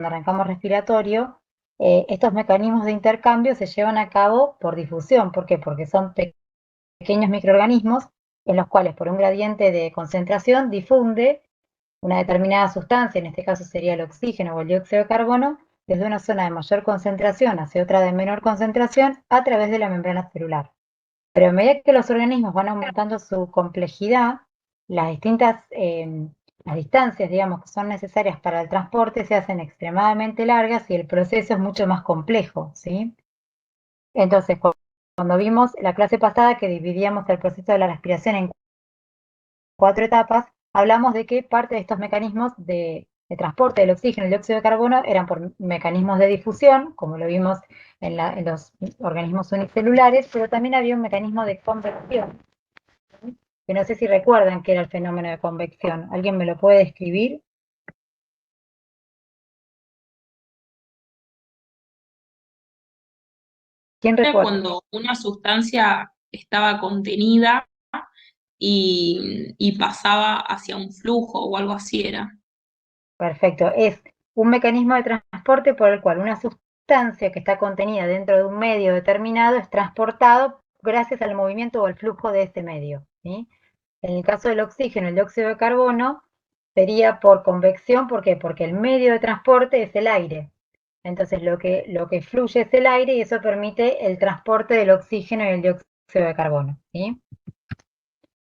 arrancamos respiratorio, estos mecanismos de intercambio se llevan a cabo por difusión. ¿Por qué? Porque son pequeños microorganismos en los cuales por un gradiente de concentración difunde una determinada sustancia, en este caso sería el oxígeno o el dióxido de carbono, desde una zona de mayor concentración hacia otra de menor concentración a través de la membrana celular. Pero a medida que los organismos van aumentando su complejidad, las distintas las distancias, digamos, que son necesarias para el transporte se hacen extremadamente largas y el proceso es mucho más complejo, ¿sí? Entonces, cuando vimos la clase pasada que dividíamos el proceso de la respiración en 4 etapas, hablamos de que parte de estos mecanismos de transporte del oxígeno y el dióxido de carbono eran por mecanismos de difusión, como lo vimos en los organismos unicelulares, pero también había un mecanismo de convección, que no sé si recuerdan qué era el fenómeno de convección. ¿Alguien me lo puede describir? ¿Quién Era recuerda? cuando una sustancia estaba contenida y pasaba hacia un flujo o algo así era. Perfecto. Es un mecanismo de transporte por el cual una sustancia que está contenida dentro de un medio determinado es transportado gracias al movimiento o al flujo de ese medio, ¿sí? En el caso del oxígeno, el dióxido de carbono sería por convección. ¿Por qué? Porque el medio de transporte es el aire. Entonces lo que fluye es el aire y eso permite el transporte del oxígeno y el dióxido de carbono, ¿sí?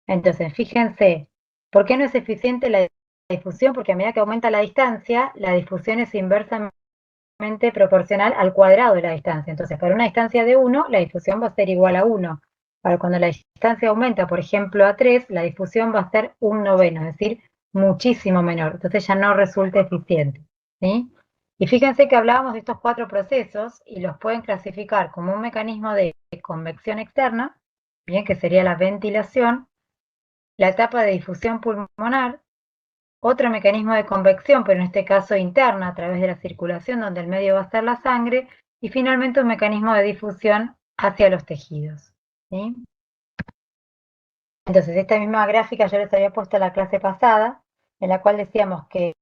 Entonces, fíjense, ¿por qué no es eficiente la difusión? Porque a medida que aumenta la distancia, la difusión es inversamente proporcional al cuadrado de la distancia. Entonces, para una distancia de 1, la difusión va a ser igual a 1. Para cuando la distancia aumenta, por ejemplo, a 3, la difusión va a ser un noveno, es decir, muchísimo menor. Entonces ya no resulta eficiente, ¿sí? Y fíjense que hablábamos de estos 4 procesos y los pueden clasificar como un mecanismo de convección externa, bien, que sería la ventilación, la etapa de difusión pulmonar, otro mecanismo de convección, pero en este caso interna, a través de la circulación, donde el medio va a ser la sangre, y finalmente un mecanismo de difusión hacia los tejidos, ¿sí? Entonces, esta misma gráfica yo les había puesto en la clase pasada, en la cual decíamos que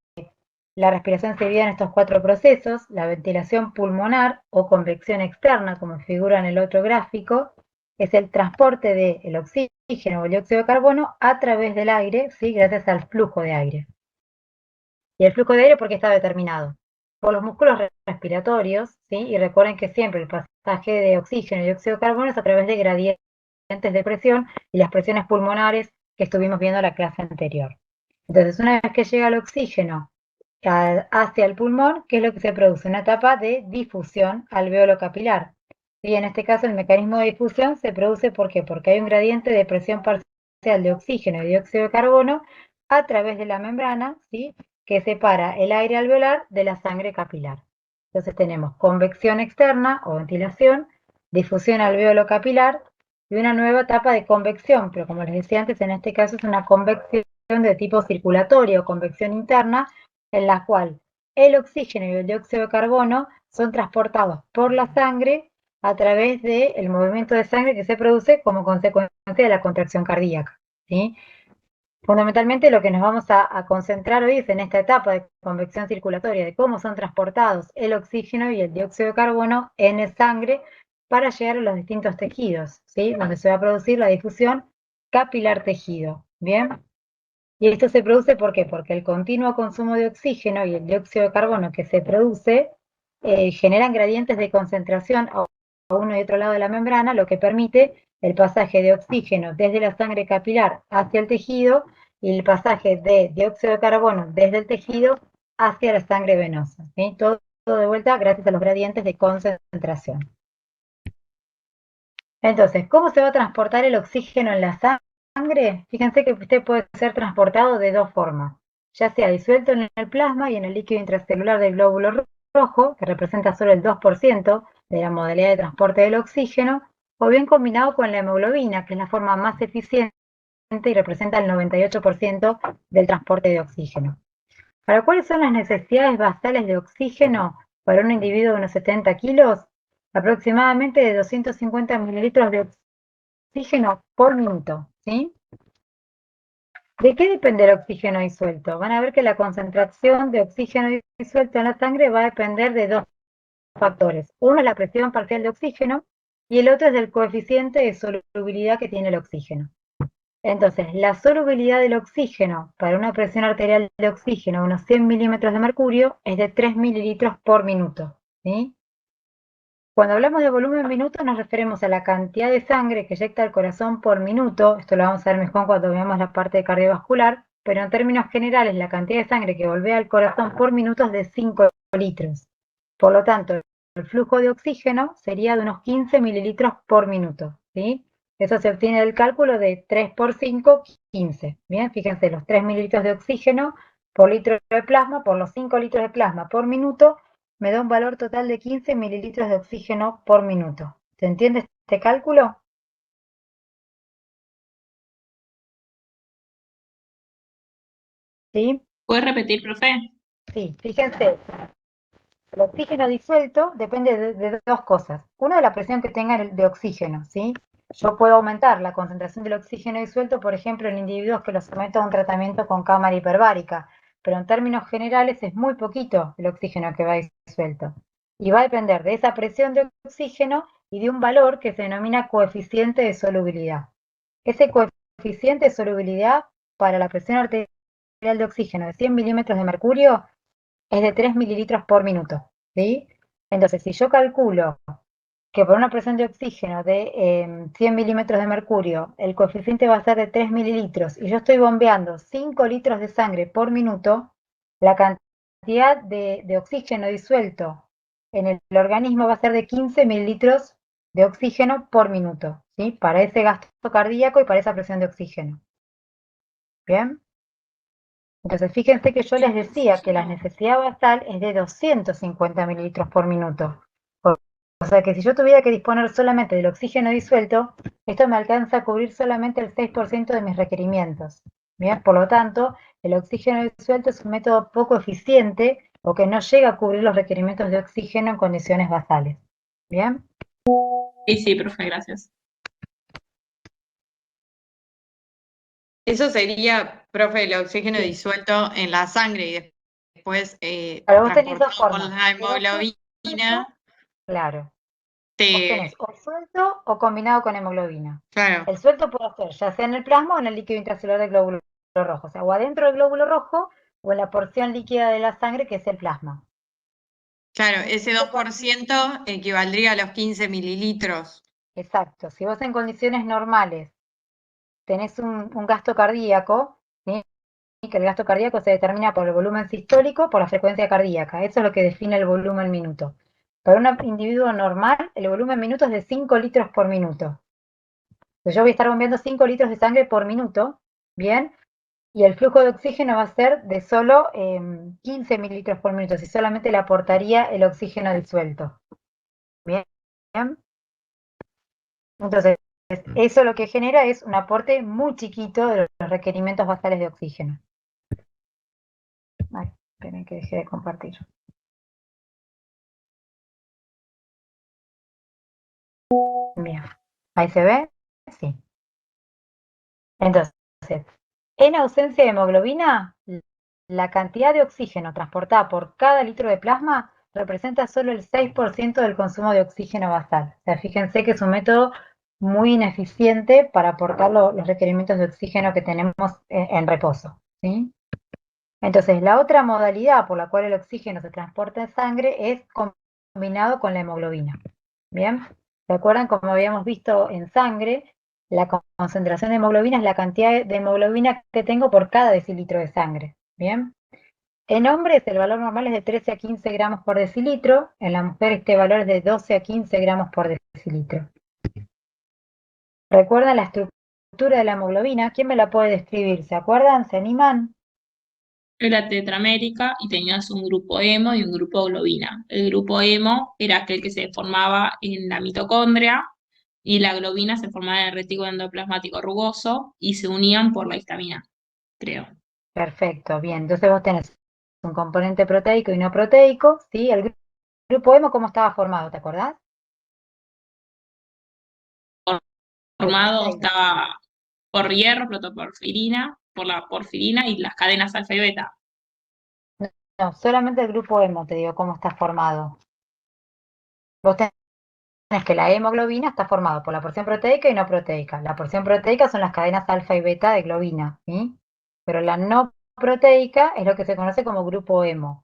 la respiración se divide en estos 4 procesos: la ventilación pulmonar o convección externa, como figura en el otro gráfico, es el transporte del oxígeno o el dióxido de carbono a través del aire, ¿sí? Gracias al flujo de aire. Y el flujo de aire, ¿por qué está determinado? Por los músculos respiratorios, ¿sí? Y recuerden que siempre el pasaje de oxígeno y dióxido de carbono es a través de gradientes de presión y las presiones pulmonares que estuvimos viendo en la clase anterior. Entonces, una vez que llega el oxígeno hacia el pulmón, ¿qué es lo que se produce? Una etapa de difusión alveolo capilar. Y en este caso, el mecanismo de difusión se produce, ¿por qué? Porque hay un gradiente de presión parcial de oxígeno y dióxido de carbono a través de la membrana, ¿sí? Que separa el aire alveolar de la sangre capilar. Entonces tenemos convección externa o ventilación, difusión alveolo capilar y una nueva etapa de convección, pero como les decía antes, en este caso es una convección de tipo circulatorio o convección interna, en la cual el oxígeno y el dióxido de carbono son transportados por la sangre a través del movimiento de sangre que se produce como consecuencia de la contracción cardíaca, ¿sí? Fundamentalmente lo que nos vamos a concentrar hoy es en esta etapa de convección circulatoria, de cómo son transportados el oxígeno y el dióxido de carbono en la sangre para llegar a los distintos tejidos, ¿sí? Donde se va a producir la difusión capilar tejido, ¿bien? Y esto se produce, ¿por qué? Porque el continuo consumo de oxígeno y el dióxido de carbono que se produce generan gradientes de concentración a uno y otro lado de la membrana, lo que permite el pasaje de oxígeno desde la sangre capilar hacia el tejido y el pasaje de dióxido de carbono desde el tejido hacia la sangre venosa, ¿sí? Todo de vuelta gracias a los gradientes de concentración. Entonces, ¿cómo se va a transportar el oxígeno en la sangre? Fíjense que usted puede ser transportado de 2 formas, ya sea disuelto en el plasma y en el líquido intracelular del glóbulo rojo, que representa solo el 2% de la modalidad de transporte del oxígeno, o bien combinado con la hemoglobina, que es la forma más eficiente y representa el 98% del transporte de oxígeno. ¿Para cuáles son las necesidades basales de oxígeno para un individuo de unos 70 kilos? Aproximadamente de 250 mililitros de oxígeno por minuto, ¿sí? ¿De qué depende el oxígeno disuelto? Van a ver que la concentración de oxígeno disuelto en la sangre va a depender de dos factores. Uno es la presión parcial de oxígeno y el otro es el coeficiente de solubilidad que tiene el oxígeno. Entonces, la solubilidad del oxígeno para una presión arterial de oxígeno de unos 100 milímetros de mercurio es de 3 mililitros por minuto. ¿Sí? Cuando hablamos de volumen en minutos nos referimos a la cantidad de sangre que eyecta el corazón por minuto, esto lo vamos a ver mejor cuando veamos la parte cardiovascular, pero en términos generales la cantidad de sangre que volvea al corazón por minuto es de 5 litros. Por lo tanto, el flujo de oxígeno sería de unos 15 mililitros por minuto. ¿Sí? Eso se obtiene del cálculo de 3 por 5, 15. Bien, fíjense, los 3 mililitros de oxígeno por litro de plasma, por los 5 litros de plasma por minuto, me da un valor total de 15 mililitros de oxígeno por minuto. ¿Se entiende este cálculo? ¿Sí? ¿Puedes repetir, profe? Sí, fíjense, el oxígeno disuelto depende de dos cosas. Una, de la presión que tenga de oxígeno, ¿sí? Yo puedo aumentar la concentración del oxígeno disuelto, por ejemplo, en individuos que los someto a un tratamiento con cámara hiperbárica, pero en términos generales es muy poquito el oxígeno que va disuelto. Y va a depender de esa presión de oxígeno y de un valor que se denomina coeficiente de solubilidad. Ese coeficiente de solubilidad para la presión arterial de oxígeno de 100 milímetros de mercurio es de 3 mililitros por minuto. ¿Sí? Entonces, si yo calculo que por una presión de oxígeno de 100 milímetros de mercurio, el coeficiente va a ser de 3 mililitros y yo estoy bombeando 5 litros de sangre por minuto, la cantidad de oxígeno disuelto en el organismo va a ser de 15 mililitros de oxígeno por minuto, ¿sí? Para ese gasto cardíaco y para esa presión de oxígeno. ¿Bien? Entonces, fíjense que yo les decía que la necesidad basal es de 250 mililitros por minuto. O sea que si yo tuviera que disponer solamente del oxígeno disuelto, esto me alcanza a cubrir solamente el 6% de mis requerimientos. Bien, por lo tanto, el oxígeno disuelto es un método poco eficiente o que no llega a cubrir los requerimientos de oxígeno en condiciones basales. Bien. Sí, sí, profe, gracias. Eso sería, profe, el oxígeno Sí. disuelto en la sangre y después Ahora vos tenés dos transportado por formas. la Suelto, hemoglobina. claro. Vos Te, tenés o suelto o combinado con hemoglobina. claro, El suelto puede ser ya sea en el plasma o en el líquido intracelular del glóbulo rojo, o sea, o adentro del glóbulo rojo o en la porción líquida de la sangre que es el plasma. claro, ese 2% equivaldría a los 15 mililitros. Exacto, si vos en condiciones normales tenés un gasto cardíaco, ¿sí? Que el gasto cardíaco se determina por el volumen sistólico, por la frecuencia cardíaca, eso es lo que define el volumen minuto. Para un individuo normal, el volumen minuto es de 5 litros por minuto. Entonces yo voy a estar bombeando 5 litros de sangre por minuto, ¿bien? Y el flujo de oxígeno va a ser de solo 15 mililitros por minuto, si solamente le aportaría el oxígeno disuelto. Bien. Entonces, eso lo que genera es un aporte muy chiquito de los requerimientos basales de oxígeno. Ay, esperen que dejé de compartir. Bien. ¿Ahí se ve? Sí. Entonces, en ausencia de hemoglobina, la cantidad de oxígeno transportada por cada litro de plasma representa solo el 6% del consumo de oxígeno basal. O sea, fíjense que es un método muy ineficiente para aportar los requerimientos de oxígeno que tenemos en reposo. ¿Sí? Entonces, la otra modalidad por la cual el oxígeno se transporta en sangre es combinado con la hemoglobina. ¿Bien? ¿Se acuerdan? Como habíamos visto en sangre, la concentración de hemoglobina es la cantidad de hemoglobina que tengo por cada decilitro de sangre. ¿Bien? En hombres el valor normal es de 13 a 15 gramos por decilitro, en la mujer este valor es de 12 a 15 gramos por decilitro. ¿Recuerdan la estructura de la hemoglobina? ¿Quién me la puede describir? ¿Se acuerdan? ¿Se animan? Era tetramérica y tenías un grupo hemo y un grupo globina. El grupo hemo era aquel que se formaba en la mitocondria y la globina se formaba en el retículo endoplasmático rugoso y se unían por la histamina, creo. Perfecto, bien. Entonces vos tenés un componente proteico y no proteico, ¿sí? El grupo hemo, ¿cómo estaba formado? ¿Te acordás? Formado estaba por hierro, protoporfirina, por la porfirina y las cadenas alfa y beta. No, solamente el grupo hemo, te digo cómo está formado. Vos tenés que la hemoglobina está formado por la porción proteica y no proteica. La porción proteica son las cadenas alfa y beta de globina, ¿sí? Pero la no proteica es lo que se conoce como grupo hemo.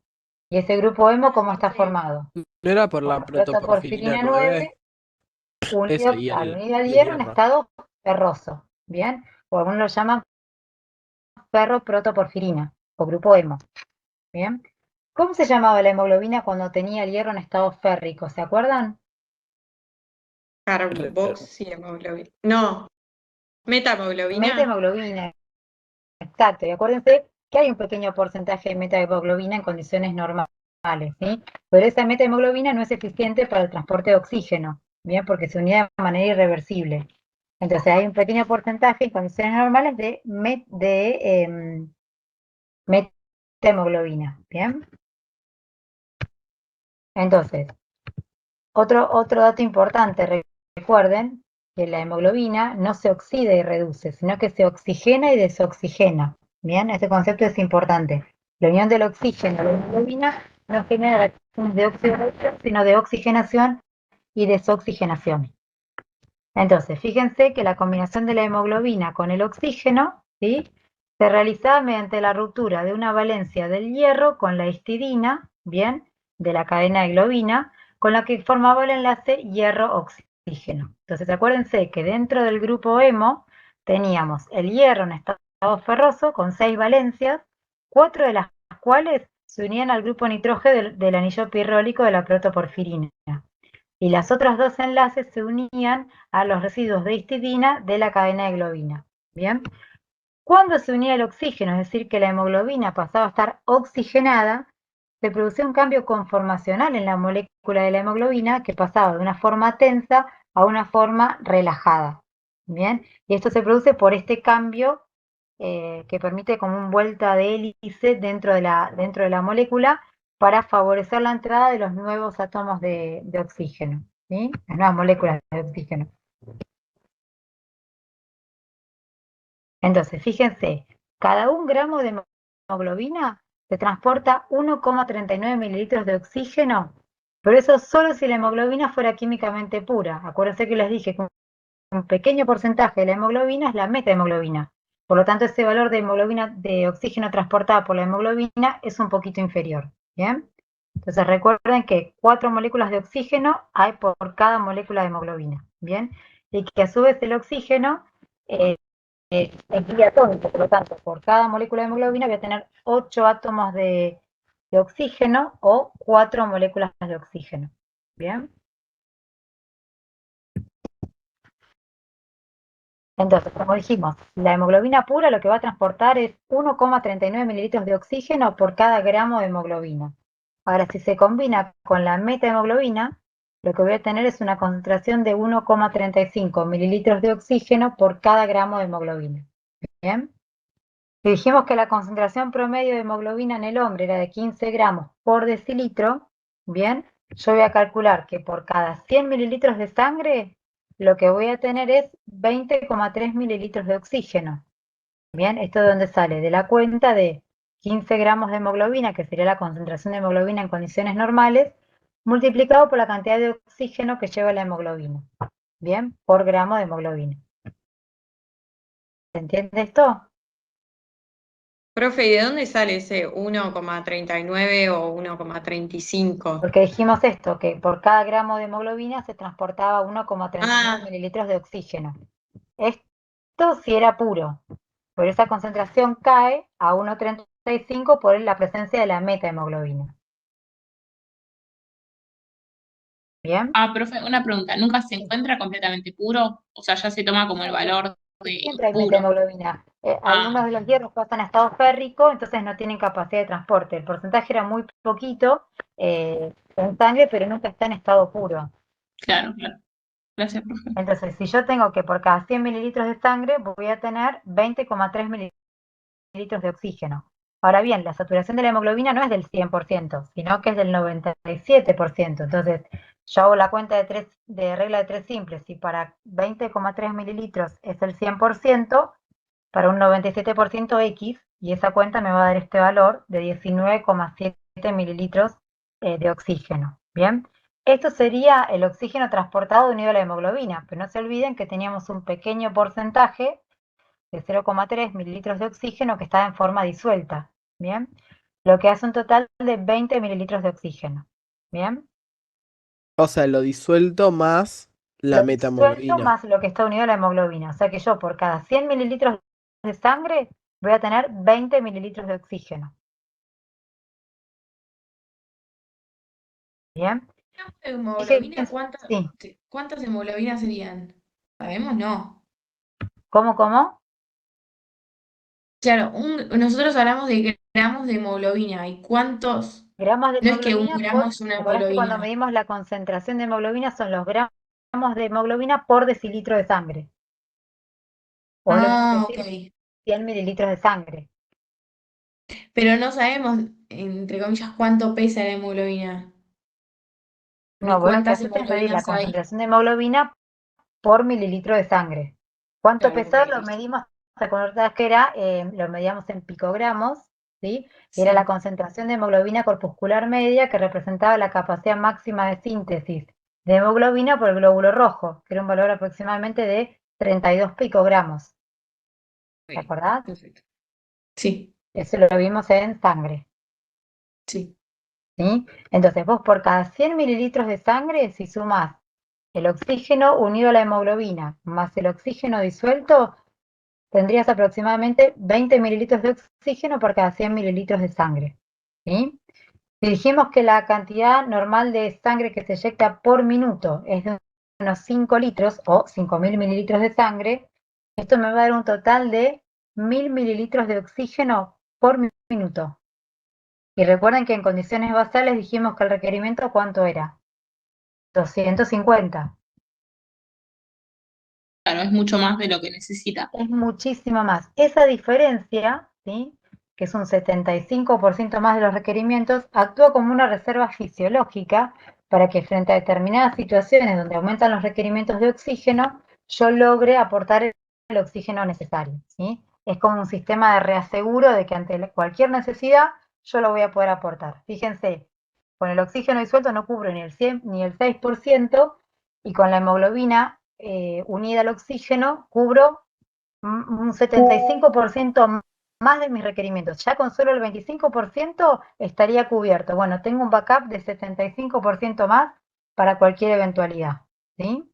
Y ese grupo hemo, ¿cómo está formado? ¿No era por la Por protoporfirina protoporfirina 9? 9 unido Esa y al el, unido al y el hierro en hierro. estado ferroso, ¿bien? O algunos lo llaman ferroprotoporfirina o grupo hemo, ¿bien? ¿Cómo se llamaba la hemoglobina cuando tenía el hierro en estado férrico? ¿Se acuerdan? Carboxihemoglobina. No, metahemoglobina. Metahemoglobina, exacto. Y acuérdense que hay un pequeño porcentaje de metahemoglobina en condiciones normales, ¿sí? Pero esa metahemoglobina no es eficiente para el transporte de oxígeno, ¿bien? Porque se unía de manera irreversible. Entonces hay un pequeño porcentaje en condiciones normales de metahemoglobina, ¿bien? Entonces, otro dato importante, recuerden que la hemoglobina no se oxida y reduce, sino que se oxigena y desoxigena. Bien, este concepto es importante. La unión del oxígeno y la hemoglobina no genera reacciones de oxidación, sino de oxigenación y desoxigenación. Entonces, fíjense que la combinación de la hemoglobina con el oxígeno, ¿sí?, se realizaba mediante la ruptura de una valencia del hierro con la histidina, bien, de la cadena de globina, con la que formaba el enlace hierro-oxígeno. Entonces, acuérdense que dentro del grupo hemo teníamos el hierro en estado ferroso con 6 valencias, 4 de las cuales se unían al grupo nitrógeno del anillo pirrólico de la protoporfirina. Y las otras 2 enlaces se unían a los residuos de histidina de la cadena de globina. Bien. Cuando se unía el oxígeno, es decir, que la hemoglobina pasaba a estar oxigenada, se producía un cambio conformacional en la molécula de la hemoglobina que pasaba de una forma tensa a una forma relajada. Bien, y esto se produce por este cambio que permite como un vuelta de hélice dentro de la molécula para favorecer la entrada de los nuevos átomos de oxígeno, ¿sí? Las nuevas moléculas de oxígeno. Entonces, fíjense, cada 1 gramo de hemoglobina se transporta 1,39 mililitros de oxígeno, pero eso solo si la hemoglobina fuera químicamente pura. Acuérdense que les dije que un pequeño porcentaje de la hemoglobina es la metahemoglobina. Por lo tanto, ese valor de hemoglobina de oxígeno transportada por la hemoglobina es un poquito inferior. ¿Bien? Entonces recuerden que 4 moléculas de oxígeno hay por cada molécula de hemoglobina. ¿Bien? Y que a su vez el oxígeno es diatónico, por lo tanto, por cada molécula de hemoglobina voy a tener 8 átomos de oxígeno o 4 moléculas de oxígeno. ¿Bien? Entonces, como dijimos, la hemoglobina pura lo que va a transportar es 1,39 mililitros de oxígeno por cada gramo de hemoglobina. Ahora, si se combina con la metahemoglobina, lo que voy a tener es una concentración de 1,35 mililitros de oxígeno por cada gramo de hemoglobina. ¿Bien? Si dijimos que la concentración promedio de hemoglobina en el hombre era de 15 gramos por decilitro, bien, yo voy a calcular que por cada 100 mililitros de sangre, lo que voy a tener es 20,3 mililitros de oxígeno. Bien, ¿esto de dónde sale? De la cuenta de 15 gramos de hemoglobina, que sería la concentración de hemoglobina en condiciones normales, multiplicado por la cantidad de oxígeno que lleva la hemoglobina. Bien, por gramo de hemoglobina. ¿Se entiende esto? Profe, ¿y de dónde sale ese 1,39 o 1,35? Porque dijimos esto, que por cada gramo de hemoglobina se transportaba 1,39 Ah, mililitros de oxígeno. Esto sí era puro, pero esa concentración cae a 1,35 por la presencia de la metahemoglobina. ¿Bien? Ah, profe, una pregunta, ¿nunca se encuentra completamente puro? O sea, ya se toma como el valor de Siempre hay puro. metahemoglobina. Algunos Ah, de los hierros pasan a estado férrico, entonces no tienen capacidad de transporte. El porcentaje era muy poquito en sangre, pero nunca está en estado puro. claro, claro. Gracias, profe. Entonces, si yo tengo que por cada 100 mililitros de sangre voy a tener 20,3 mililitros de oxígeno. Ahora bien, la saturación de la hemoglobina no es del 100%, sino que es del 97%. Entonces, yo hago la cuenta de regla de 3 simples. Si para 20,3 mililitros es el 100%, para un 97% X, y esa cuenta me va a dar este valor de 19,7 mililitros de oxígeno. Bien, esto sería el oxígeno transportado unido a la hemoglobina, pero no se olviden que teníamos un pequeño porcentaje de 0,3 mililitros de oxígeno que estaba en forma disuelta. Bien, lo que hace un total de 20 mililitros de oxígeno. Bien, O sea, lo disuelto más la lo disuelto metahemoglobina. más lo que está unido a la hemoglobina. O sea que yo por cada 100 mililitros de sangre voy a tener 20 mililitros de oxígeno. Bien, ¿Hemoglobina? fíjense, sí, ¿Cuántas hemoglobinas serían? ¿Sabemos? No. ¿cómo? Claro, nosotros hablamos de gramos de hemoglobina. ¿Y cuántos? Gramos de No es que un hemoglobina gramo por, es una ¿te que cuando hemoglobina. medimos la concentración de hemoglobina son los gramos de hemoglobina por decilitro de sangre? O es lo mismo Ah, ok. decir 100 mililitros de sangre. Pero no sabemos, entre comillas, cuánto pesa la hemoglobina, ni No, vos lo que cuántas haces es medir la hemoglobinas hay. concentración de hemoglobina por mililitro de sangre. ¿Cuánto Claro, ok, pesaba? Lo listo. medimos, ¿te acordás que era? Lo medíamos en picogramos, ¿sí? Y era la Sí. concentración de hemoglobina corpuscular media que representaba la capacidad máxima de síntesis de hemoglobina por el glóbulo rojo, que era un valor aproximadamente de 32 picogramos. ¿Te Ok, acordás? perfecto. Sí, Eso lo vimos en sangre, sí. ¿sí? Entonces vos por cada 100 mililitros de sangre, si sumás el oxígeno unido a la hemoglobina más el oxígeno disuelto, tendrías aproximadamente 20 mililitros de oxígeno por cada 100 mililitros de sangre. ¿Sí? Si dijimos que la cantidad normal de sangre que se eyecta por minuto es de unos 5 litros o 5.000 mililitros de sangre, esto me va a dar un total de 1.000 mililitros de oxígeno por minuto. Y recuerden que en condiciones basales dijimos que el requerimiento, ¿cuánto era? 250. Claro, es mucho más de lo que necesita. Es muchísimo más. Esa diferencia, ¿sí? Que es un 75% más de los requerimientos, actúa como una reserva fisiológica para que frente a determinadas situaciones donde aumentan los requerimientos de oxígeno, yo logre aportar el oxígeno necesario, ¿sí? Es como un sistema de reaseguro de que ante cualquier necesidad yo lo voy a poder aportar. Fíjense, con el oxígeno disuelto no cubro ni el 100 ni el 6%, y con la hemoglobina unida al oxígeno cubro un 75% más de mis requerimientos. Ya con solo el 25% estaría cubierto. Bueno, tengo un backup de 75% más para cualquier eventualidad. ¿Sí?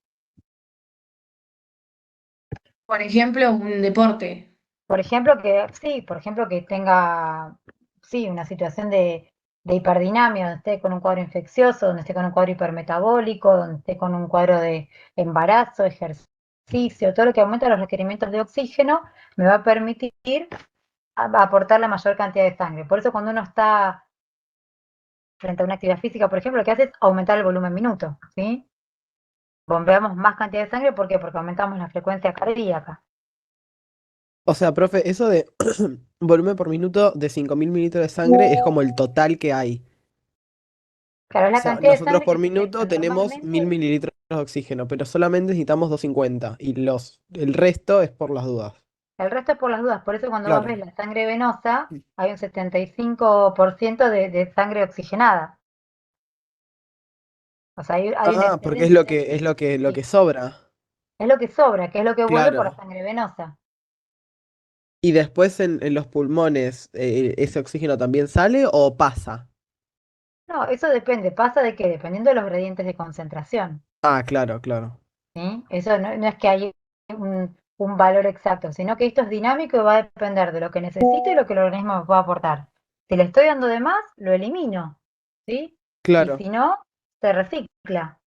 Por ejemplo, un deporte. Por ejemplo, que tenga, sí, una situación de hiperdinamia, donde esté con un cuadro infeccioso, donde esté con un cuadro hipermetabólico, donde esté con un cuadro de embarazo, ejercicio, todo lo que aumenta los requerimientos de oxígeno, me va a permitir aportar la mayor cantidad de sangre. Por eso cuando uno está frente a una actividad física, por ejemplo, lo que hace es aumentar el volumen minuto, ¿sí? Bombeamos más cantidad de sangre, ¿por qué? Porque aumentamos la frecuencia cardíaca. O sea, profe, eso de volumen por minuto de 5.000 mililitros de sangre es como el total que hay. Claro, es O la sea, cantidad de nosotros sangre que por se inyecta minuto tenemos 1.000 normalmente. mililitros de oxígeno, pero solamente necesitamos 250 y el resto es por las dudas. El resto es por las dudas, por eso cuando vos Claro. ves la sangre venosa, hay un 75% de sangre oxigenada. O sea, hay una Ah, porque es lo excelencia. que lo Sí. que sobra. Es lo que sobra, que es lo que vuelve por la Claro. sangre venosa. Y después en los pulmones, ¿ese oxígeno también sale o pasa? No, eso depende, pasa de que dependiendo de los gradientes de concentración. Ah, claro, claro. ¿Sí? Eso no es que hay un valor exacto, sino que esto es dinámico y va a depender de lo que necesito y lo que el organismo me pueda aportar. Si le estoy dando de más, lo elimino, ¿sí? Y Claro, si no, se recicla.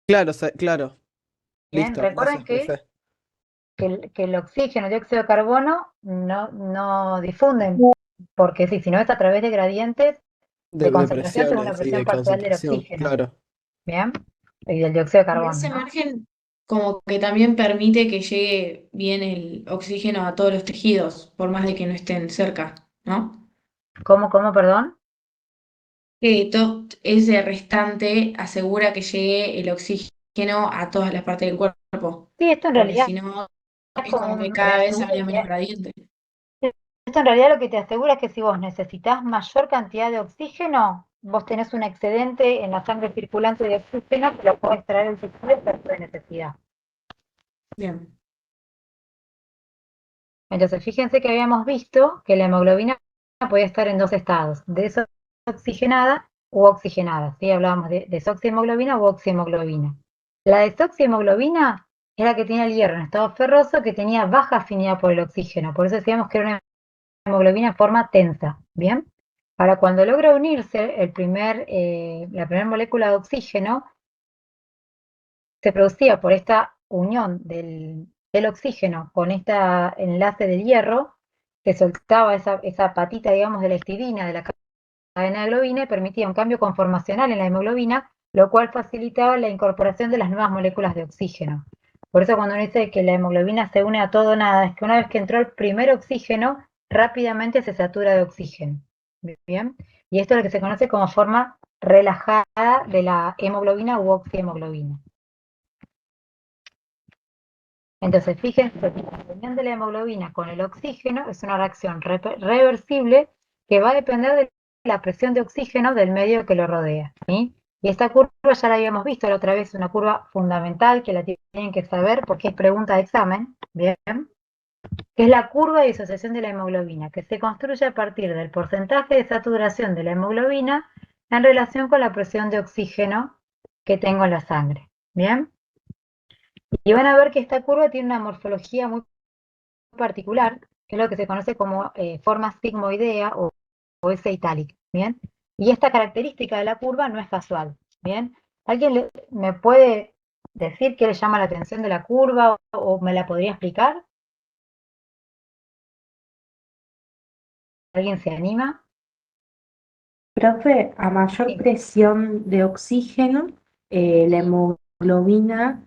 claro, claro. Bien, Listo, recuerden gracias, profe. que el oxígeno y el dióxido de carbono no difunden, porque si no es a través de gradientes de De concentración según la presiones y presión de parcial del concentración, oxígeno, claro. ¿bien? Y del dióxido de Y carbono, ese ¿no? margen como que también permite que llegue bien el oxígeno a todos los tejidos, por más de que no estén cerca, ¿no? ¿Cómo, perdón? Que todo ese restante asegura que llegue el oxígeno a todas las partes del cuerpo, Sí, esto en porque realidad si no, Es como como que un cada vez reajuste. habría menos gradiente. Esto en realidad lo que te asegura es que si vos necesitas mayor cantidad de oxígeno, vos tenés un excedente en la sangre circulante de oxígeno que lo podés traer el sistema en caso de necesidad. Bien. Entonces, fíjense que habíamos visto que la hemoglobina podía estar en dos estados, desoxigenada u oxigenada, ¿sí? Hablábamos de desoxihemoglobina u oxihemoglobina. La desoxihemoglobina es la que tenía el hierro en estado ferroso, que tenía baja afinidad por el oxígeno, por eso decíamos que era una hemoglobina en forma tensa, ¿bien? Para cuando logra unirse la primera molécula de oxígeno, se producía por esta unión del oxígeno con este enlace del hierro, se soltaba esa patita, digamos, de la histidina de la cadena de globina y permitía un cambio conformacional en la hemoglobina, lo cual facilitaba la incorporación de las nuevas moléculas de oxígeno. Por eso cuando uno dice que la hemoglobina se une a todo o nada, es que una vez que entró el primer oxígeno, rápidamente se satura de oxígeno. ¿Bien? Y esto es lo que se conoce como forma relajada de la hemoglobina u oxihemoglobina. Entonces, fíjense que la unión de la hemoglobina con el oxígeno es una reacción reversible que va a depender de la presión de oxígeno del medio que lo rodea, ¿sí? Y esta curva ya la habíamos visto la otra vez, una curva fundamental que la tienen que saber porque es pregunta de examen, ¿bien? Que es la curva de disociación de la hemoglobina, que se construye a partir del porcentaje de saturación de la hemoglobina en relación con la presión de oxígeno que tengo en la sangre, ¿bien? Y van a ver que esta curva tiene una morfología muy particular, que es lo que se conoce como forma sigmoidea o S itálica, ¿bien? Y esta característica de la curva no es casual, ¿bien? ¿Alguien me puede decir qué le llama la atención de la curva o me la podría explicar? ¿Alguien se anima? Profe, a mayor Sí. presión de oxígeno, la hemoglobina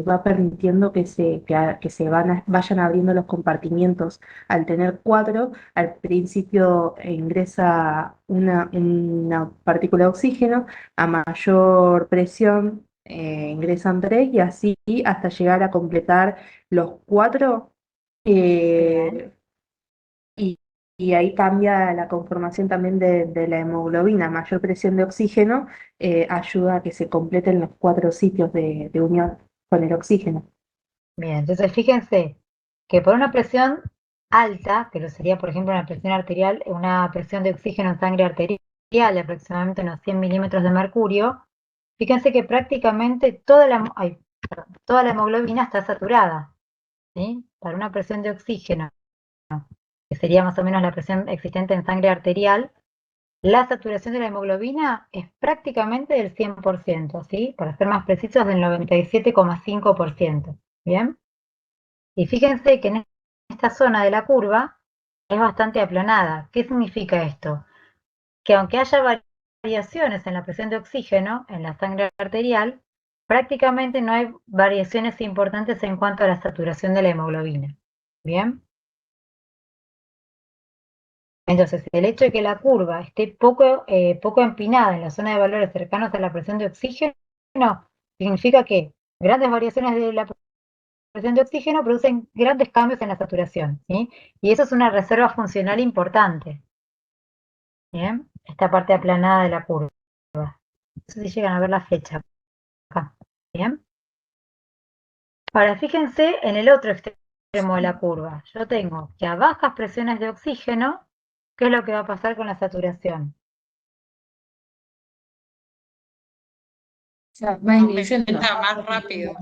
va permitiendo que se vayan abriendo los compartimientos. Al tener cuatro, al principio ingresa una partícula de oxígeno, a mayor presión ingresan tres y así hasta llegar a completar los cuatro. Bien. eh, y, y ahí cambia la conformación también de la hemoglobina. Mayor presión de oxígeno ayuda a que se completen los cuatro sitios de unión con el oxígeno. Bien, entonces fíjense que por una presión alta, que lo sería por ejemplo una presión arterial, una presión de oxígeno en sangre arterial de aproximadamente unos 100 milímetros de mercurio, fíjense que prácticamente toda la hemoglobina está saturada, ¿sí? Para una presión de oxígeno, que sería más o menos la presión existente en sangre arterial, la saturación de la hemoglobina es prácticamente del 100%, ¿sí? Para ser más precisos, del 97,5%, ¿bien? Y fíjense que en esta zona de la curva es bastante aplanada. ¿Qué significa esto? Que aunque haya variaciones en la presión de oxígeno en la sangre arterial, prácticamente no hay variaciones importantes en cuanto a la saturación de la hemoglobina. ¿Bien? Entonces, el hecho de que la curva esté poco empinada en la zona de valores cercanos a la presión de oxígeno significa que grandes variaciones de la presión de oxígeno producen grandes cambios en la saturación, ¿sí? Y eso es una reserva funcional importante, ¿bien? Esta parte aplanada de la curva. No sé si llegan a ver la flecha acá, ¿bien? Ahora, fíjense en el otro extremo de la curva. Yo tengo que a bajas presiones de oxígeno, ¿qué es lo que va a pasar con la saturación? O sea, va disminuyendo. Aumenta más rápido.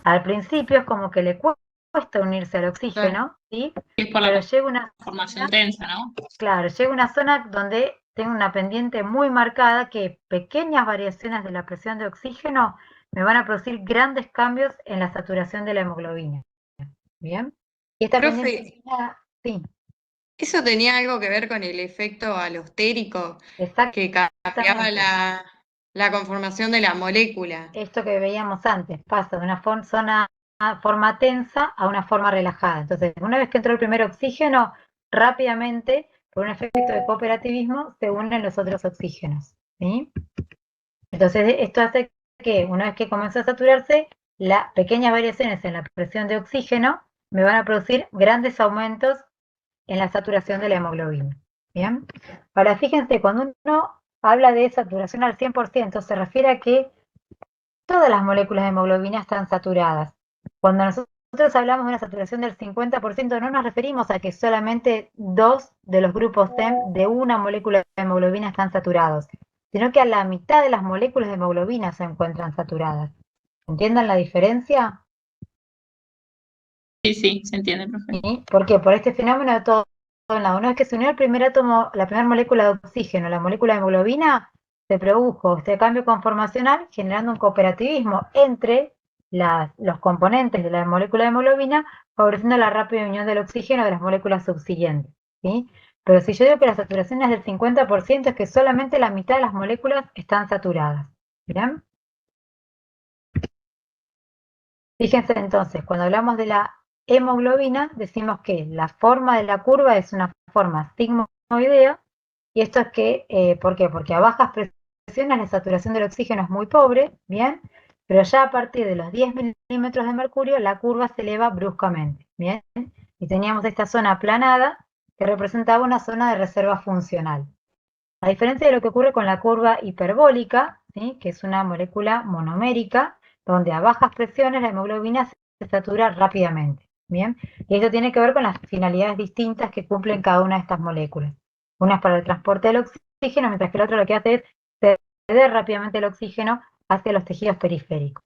Al principio es como que le cuesta unirse al Claro. oxígeno, ¿sí? Es por Pero la llega una formación tensa, ¿no? Claro, llega una zona donde tengo una pendiente muy marcada que pequeñas variaciones de la presión de oxígeno me van a producir grandes cambios en la saturación de la hemoglobina. ¿Bien? Y esta pendiente, Profe, sí, ¿eso tenía algo que ver con el efecto alostérico que cambiaba exactamente. la conformación de la molécula? Esto que veíamos antes pasa de una forma tensa a una forma relajada. Entonces, una vez que entró el primer oxígeno, rápidamente, por un efecto de cooperativismo, se unen los otros oxígenos. ¿Sí? Entonces, esto hace que una vez que comenzó a saturarse, las pequeñas variaciones en la presión de oxígeno me van a producir grandes aumentos en la saturación de la hemoglobina. ¿Bien? Ahora, fíjense, cuando uno habla de saturación al 100%, se refiere a que todas las moléculas de hemoglobina están saturadas. Cuando nosotros hablamos de una saturación del 50%, no nos referimos a que solamente 2 de los grupos SEM de una molécula de hemoglobina están saturados, sino que a la mitad de las moléculas de hemoglobina se encuentran saturadas. ¿Entiendan la diferencia? Sí, sí, se entiende, profe. ¿Sí? ¿Por qué? Por este fenómeno de todo en lado. Una vez que se unió el primer átomo, la primera molécula de oxígeno, la molécula de hemoglobina, se produjo este cambio conformacional generando un cooperativismo entre los componentes de la molécula de hemoglobina, favoreciendo la rápida unión del oxígeno de las moléculas subsiguientes. ¿Sí? Pero si yo digo que la saturación es del 50%, es que solamente la mitad de las moléculas están saturadas. ¿Bien? Fíjense entonces, cuando hablamos de la hemoglobina, decimos que la forma de la curva es una forma sigmoidea, y esto es que, ¿por qué? Porque a bajas presiones la saturación del oxígeno es muy pobre, ¿bien? Pero ya a partir de los 10 milímetros de mercurio, la curva se eleva bruscamente, ¿bien? Y teníamos esta zona aplanada que representaba una zona de reserva funcional. A diferencia de lo que ocurre con la curva hiperbólica, ¿sí? Que es una molécula monomérica, donde a bajas presiones la hemoglobina se satura rápidamente. ¿Bien? Y esto tiene que ver con las finalidades distintas que cumplen cada una de estas moléculas. Una es para el transporte del oxígeno, mientras que la otra lo que hace es ceder rápidamente el oxígeno hacia los tejidos periféricos.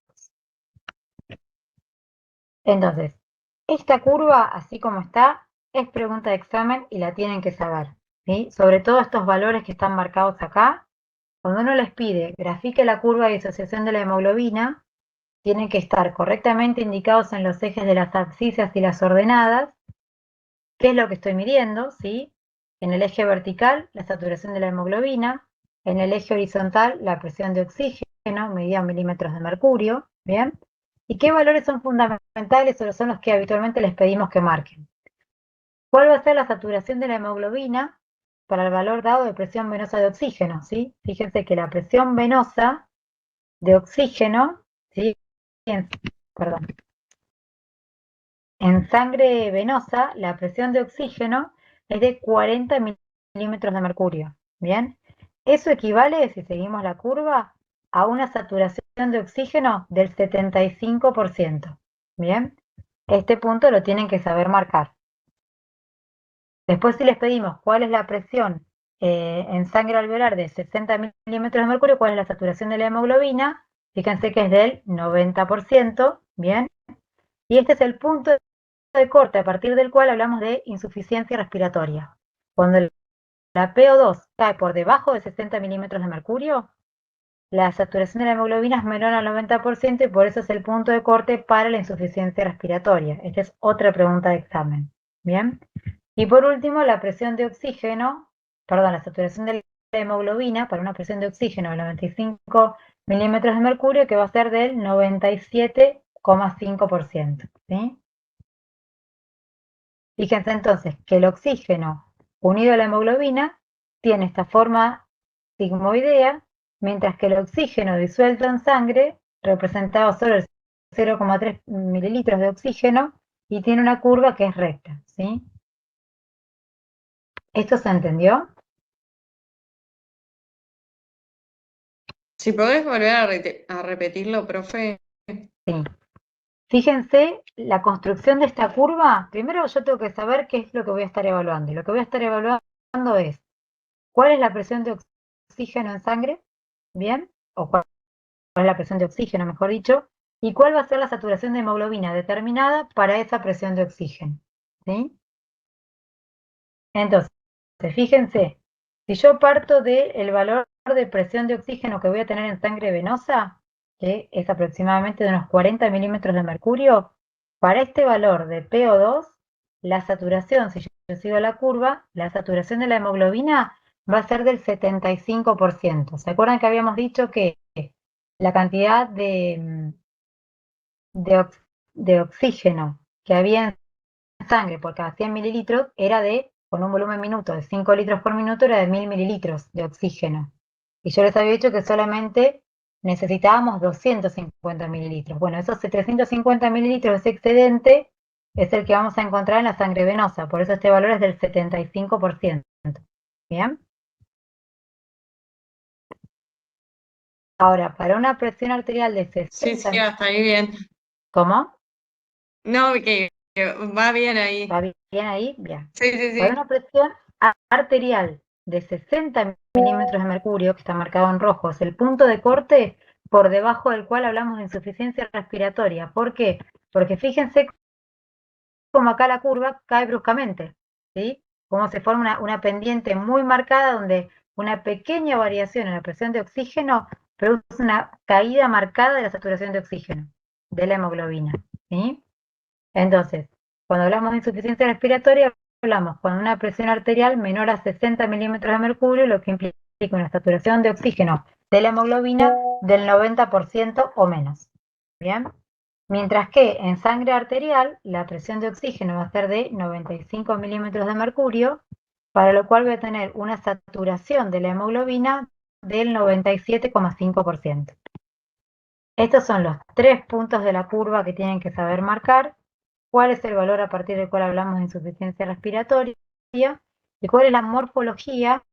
Entonces, esta curva, así como está, es pregunta de examen y la tienen que saber. ¿Sí? Sobre todo estos valores que están marcados acá, cuando uno les pide grafique la curva de disociación de la hemoglobina, tienen que estar correctamente indicados en los ejes de las abscisas y las ordenadas. ¿Qué es lo que estoy midiendo? ¿Sí? En el eje vertical, la saturación de la hemoglobina. En el eje horizontal, la presión de oxígeno, medida en milímetros de mercurio. ¿Bien? ¿Y qué valores son fundamentales o son los que habitualmente les pedimos que marquen? ¿Cuál va a ser la saturación de la hemoglobina para el valor dado de presión venosa de oxígeno? ¿Sí? Fíjense que la presión venosa de oxígeno, ¿sí? Perdón. En sangre venosa, la presión de oxígeno es de 40 milímetros de mercurio. ¿Bien? Eso equivale, si seguimos la curva, a una saturación de oxígeno del 75%. ¿Bien? Este punto lo tienen que saber marcar. Después, si les pedimos cuál es la presión en sangre alveolar de 60 milímetros de mercurio, cuál es la saturación de la hemoglobina, fíjense que es del 90%, ¿bien? Y este es el punto de corte a partir del cual hablamos de insuficiencia respiratoria. Cuando la PO2 cae por debajo de 60 milímetros de mercurio, la saturación de la hemoglobina es menor al 90% y por eso es el punto de corte para la insuficiencia respiratoria. Esta es otra pregunta de examen. ¿Bien? Y por último, la presión de oxígeno, perdón, la saturación de la hemoglobina para una presión de oxígeno de 95 milímetros de mercurio que va a ser del 97,5%. ¿Sí? Fíjense entonces que el oxígeno unido a la hemoglobina tiene esta forma sigmoidea, mientras que el oxígeno disuelto en sangre representaba solo el 0,3 mililitros de oxígeno y tiene una curva que es recta. ¿Sí? ¿Esto se entendió? Si podés volver a repetirlo, profe. Sí. Fíjense la construcción de esta curva. Primero yo tengo que saber qué es lo que voy a estar evaluando. Y lo que voy a estar evaluando es cuál es la presión de oxígeno en sangre, ¿bien? O cuál es la presión de oxígeno, mejor dicho, y cuál va a ser la saturación de hemoglobina determinada para esa presión de oxígeno. ¿Sí? Entonces, fíjense, si yo parto del valor de presión de oxígeno que voy a tener en sangre venosa, que es aproximadamente de unos 40 milímetros de mercurio, para este valor de PO2, la saturación, si yo sigo la curva, la saturación de la hemoglobina va a ser del 75%. ¿Se acuerdan que habíamos dicho que la cantidad de oxígeno que había en sangre por cada 100 mililitros era con un volumen minuto de 5 litros por minuto, era de 1000 mililitros de oxígeno? Y yo les había dicho que solamente necesitábamos 250 mililitros. Bueno, esos 750 mililitros de ese excedente es el que vamos a encontrar en la sangre venosa, por eso este valor es del 75%. ¿Bien? Ahora, para una presión arterial de Sí, 60, hasta ahí bien. ¿cómo? No, que va bien ahí. ¿Va bien ahí? Bien. Sí. Para una presión arterial de 60 milímetros de mercurio, que está marcado en rojo, es el punto de corte por debajo del cual hablamos de insuficiencia respiratoria. ¿Por qué? Porque fíjense cómo acá la curva cae bruscamente, ¿sí? Cómo se forma una pendiente muy marcada donde una pequeña variación en la presión de oxígeno produce una caída marcada de la saturación de oxígeno, de la hemoglobina, ¿sí? Entonces, cuando hablamos de insuficiencia respiratoria, hablamos con una presión arterial menor a 60 milímetros de mercurio, lo que implica una saturación de oxígeno de la hemoglobina del 90% o menos. ¿Bien? Mientras que en sangre arterial, la presión de oxígeno va a ser de 95 milímetros de mercurio, para lo cual voy a tener una saturación de la hemoglobina del 97,5%. Estos son los 3 puntos de la curva que tienen que saber marcar. ¿Cuál es el valor a partir del cual hablamos de insuficiencia respiratoria? ¿Y cuál es la morfología?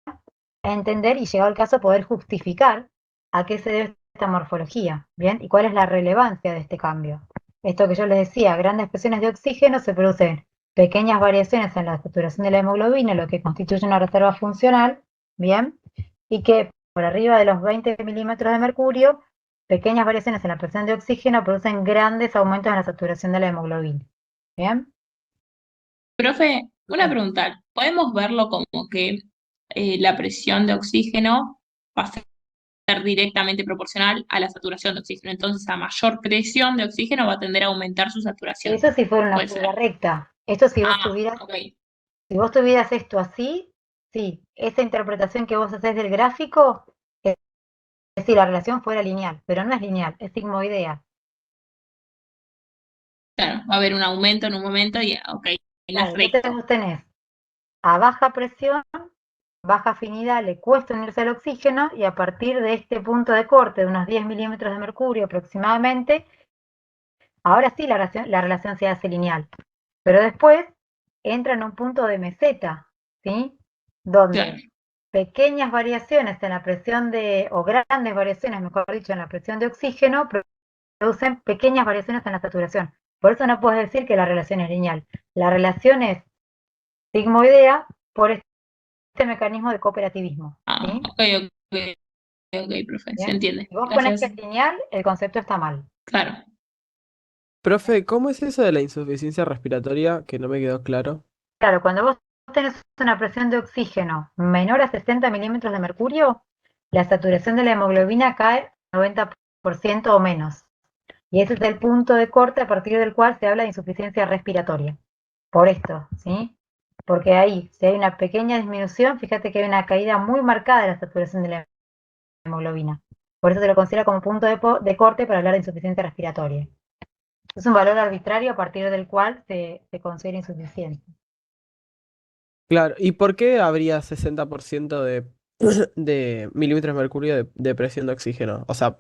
A entender y, llegado el caso, poder justificar a qué se debe esta morfología, ¿bien? ¿Y cuál es la relevancia de este cambio? Esto que yo les decía, grandes presiones de oxígeno, se producen pequeñas variaciones en la saturación de la hemoglobina, lo que constituye una reserva funcional, ¿bien? Y que por arriba de los 20 milímetros de mercurio, pequeñas variaciones en la presión de oxígeno producen grandes aumentos en la saturación de la hemoglobina, ¿bien? Profe, una Bien. pregunta. ¿Podemos verlo como que la presión de oxígeno va a ser directamente proporcional a la saturación de oxígeno? Entonces, a mayor presión de oxígeno va a tender a aumentar su saturación. Eso si fuera una Puede ser. curva recta. Esto si vos Ah, tuvieras ok. Si vos tuvieras esto así, sí, esa interpretación que vos haces del gráfico es si la relación fuera lineal, pero no es lineal, es sigmoidea. Claro, va a haber un aumento en un momento y, ok, no es Claro, entonces recto. vos tenés a baja presión, baja afinidad, le cuesta unirse al oxígeno y a partir de este punto de corte de unos 10 milímetros de mercurio aproximadamente, ahora sí la relación se hace lineal. Pero después entra en un punto de meseta, ¿sí? Donde Claro. pequeñas variaciones en la presión o grandes variaciones, mejor dicho, en la presión de oxígeno, producen pequeñas variaciones en la saturación. Por eso no puedes decir que la relación es lineal. La relación es sigmoidea por este mecanismo de cooperativismo. Ah, ¿Sí? ok, profe, se ¿Bien? entiende. Si vos ponés que Gracias. es lineal, el concepto está mal. Claro. Profe, ¿cómo es eso de la insuficiencia respiratoria? Que no me quedó claro. Claro, cuando vos tenés una presión de oxígeno menor a 60 milímetros de mercurio, la saturación de la hemoglobina cae 90% o menos. Y ese es el punto de corte a partir del cual se habla de insuficiencia respiratoria. Por esto, ¿sí? Porque ahí, si hay una pequeña disminución, fíjate que hay una caída muy marcada de la saturación de la hemoglobina. Por eso se lo considera como punto de corte para hablar de insuficiencia respiratoria. Es un valor arbitrario a partir del cual se considera insuficiente. Claro, ¿y por qué habría 60% de milímetros de mercurio de presión de oxígeno? O sea,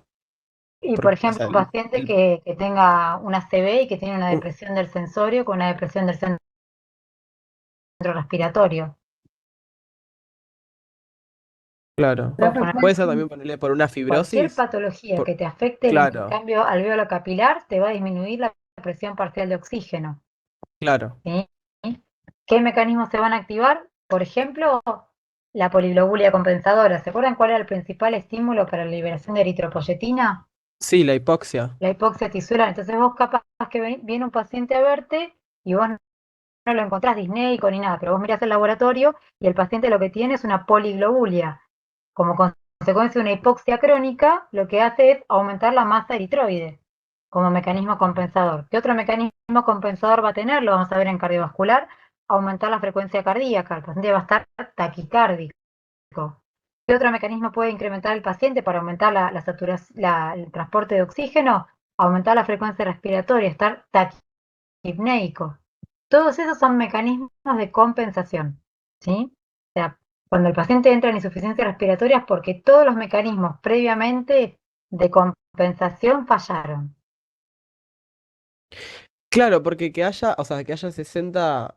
Y por o ejemplo, sea, un paciente que tenga una CB y que tiene una un- depresión del sensorio con una depresión del centro respiratorio. claro. Por Profe, poner Puede ser también ponerle por una cualquier fibrosis. patología que Por- te afecte el claro, intercambio alveolo capilar te va a disminuir la presión parcial de oxígeno. claro. ¿Sí? ¿Qué mecanismos se van a activar? Por ejemplo, la poliglobulia compensadora. ¿Se acuerdan cuál era el principal estímulo para la liberación de eritropoyetina? Sí, la hipoxia. La hipoxia tisular. Entonces vos capaz que viene un paciente a verte y vos no lo encontrás disneico ni nada, pero vos mirás el laboratorio y el paciente lo que tiene es una poliglobulia. Como consecuencia de una hipoxia crónica, lo que hace es aumentar la masa eritroide como mecanismo compensador. ¿Qué otro mecanismo compensador va a tener? Lo vamos a ver en cardiovascular, aumentar la frecuencia cardíaca, el paciente va a estar taquicárdico. ¿Qué otro mecanismo puede incrementar el paciente para aumentar la saturación, el transporte de oxígeno? Aumentar la frecuencia respiratoria, estar taquipneico. Todos esos son mecanismos de compensación, ¿sí? O sea, cuando el paciente entra en insuficiencia respiratoria es porque todos los mecanismos previamente de compensación fallaron. Claro, porque o sea, que haya 60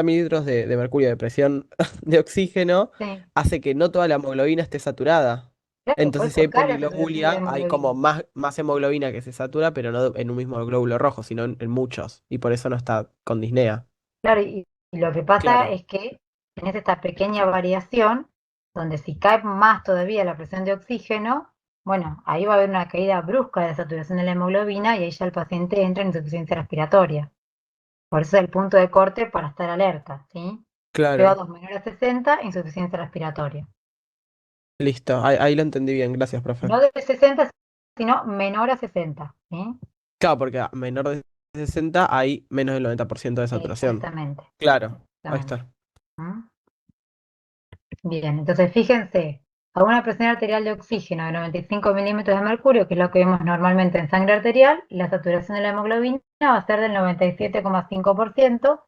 mililitros de mercurio de presión de oxígeno Sí, hace que no toda la hemoglobina esté saturada. claro, por Entonces, si eso hay cae la saturación de la poliglobulia, hay como hemoglobina. más hemoglobina que se satura, pero no en un mismo glóbulo rojo, sino en muchos. Y por eso no está con disnea. Claro, y lo que pasa Claro, es que tenés esta pequeña variación, donde si cae más todavía la presión de oxígeno, bueno, ahí va a haber una caída brusca de la saturación de la hemoglobina y ahí ya el paciente entra en insuficiencia respiratoria. Por eso es el punto de corte para estar alerta, ¿sí? claro. PO2 menor a 60, insuficiencia respiratoria. Listo. Ahí lo entendí bien. Gracias, profe. No de 60, sino menor a 60, ¿sí? Claro, porque a menor de 60 hay menos del 90% de saturación. Exactamente, Claro, ahí exactamente. está. ¿Mm? Bien, entonces fíjense, a una presión arterial de oxígeno de 95 milímetros de mercurio, que es lo que vemos normalmente en sangre arterial, la saturación de la hemoglobina va a ser del 97,5%,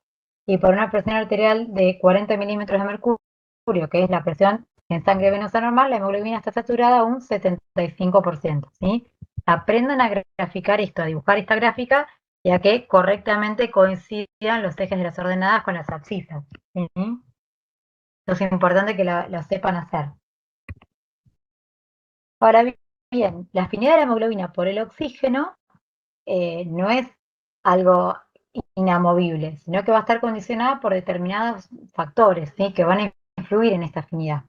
y por una presión arterial de 40 milímetros de mercurio, que es la presión en sangre venosa normal, la hemoglobina está saturada a un 75%, ¿sí? Aprendan a graficar esto, a dibujar esta gráfica, y a que correctamente coincidan los ejes de las ordenadas con las abscisas, ¿sí? Es importante que lo sepan hacer. Ahora bien, la afinidad de la hemoglobina por el oxígeno no es algo inamovible, sino que va a estar condicionada por determinados factores, ¿sí? Que van a influir en esta afinidad.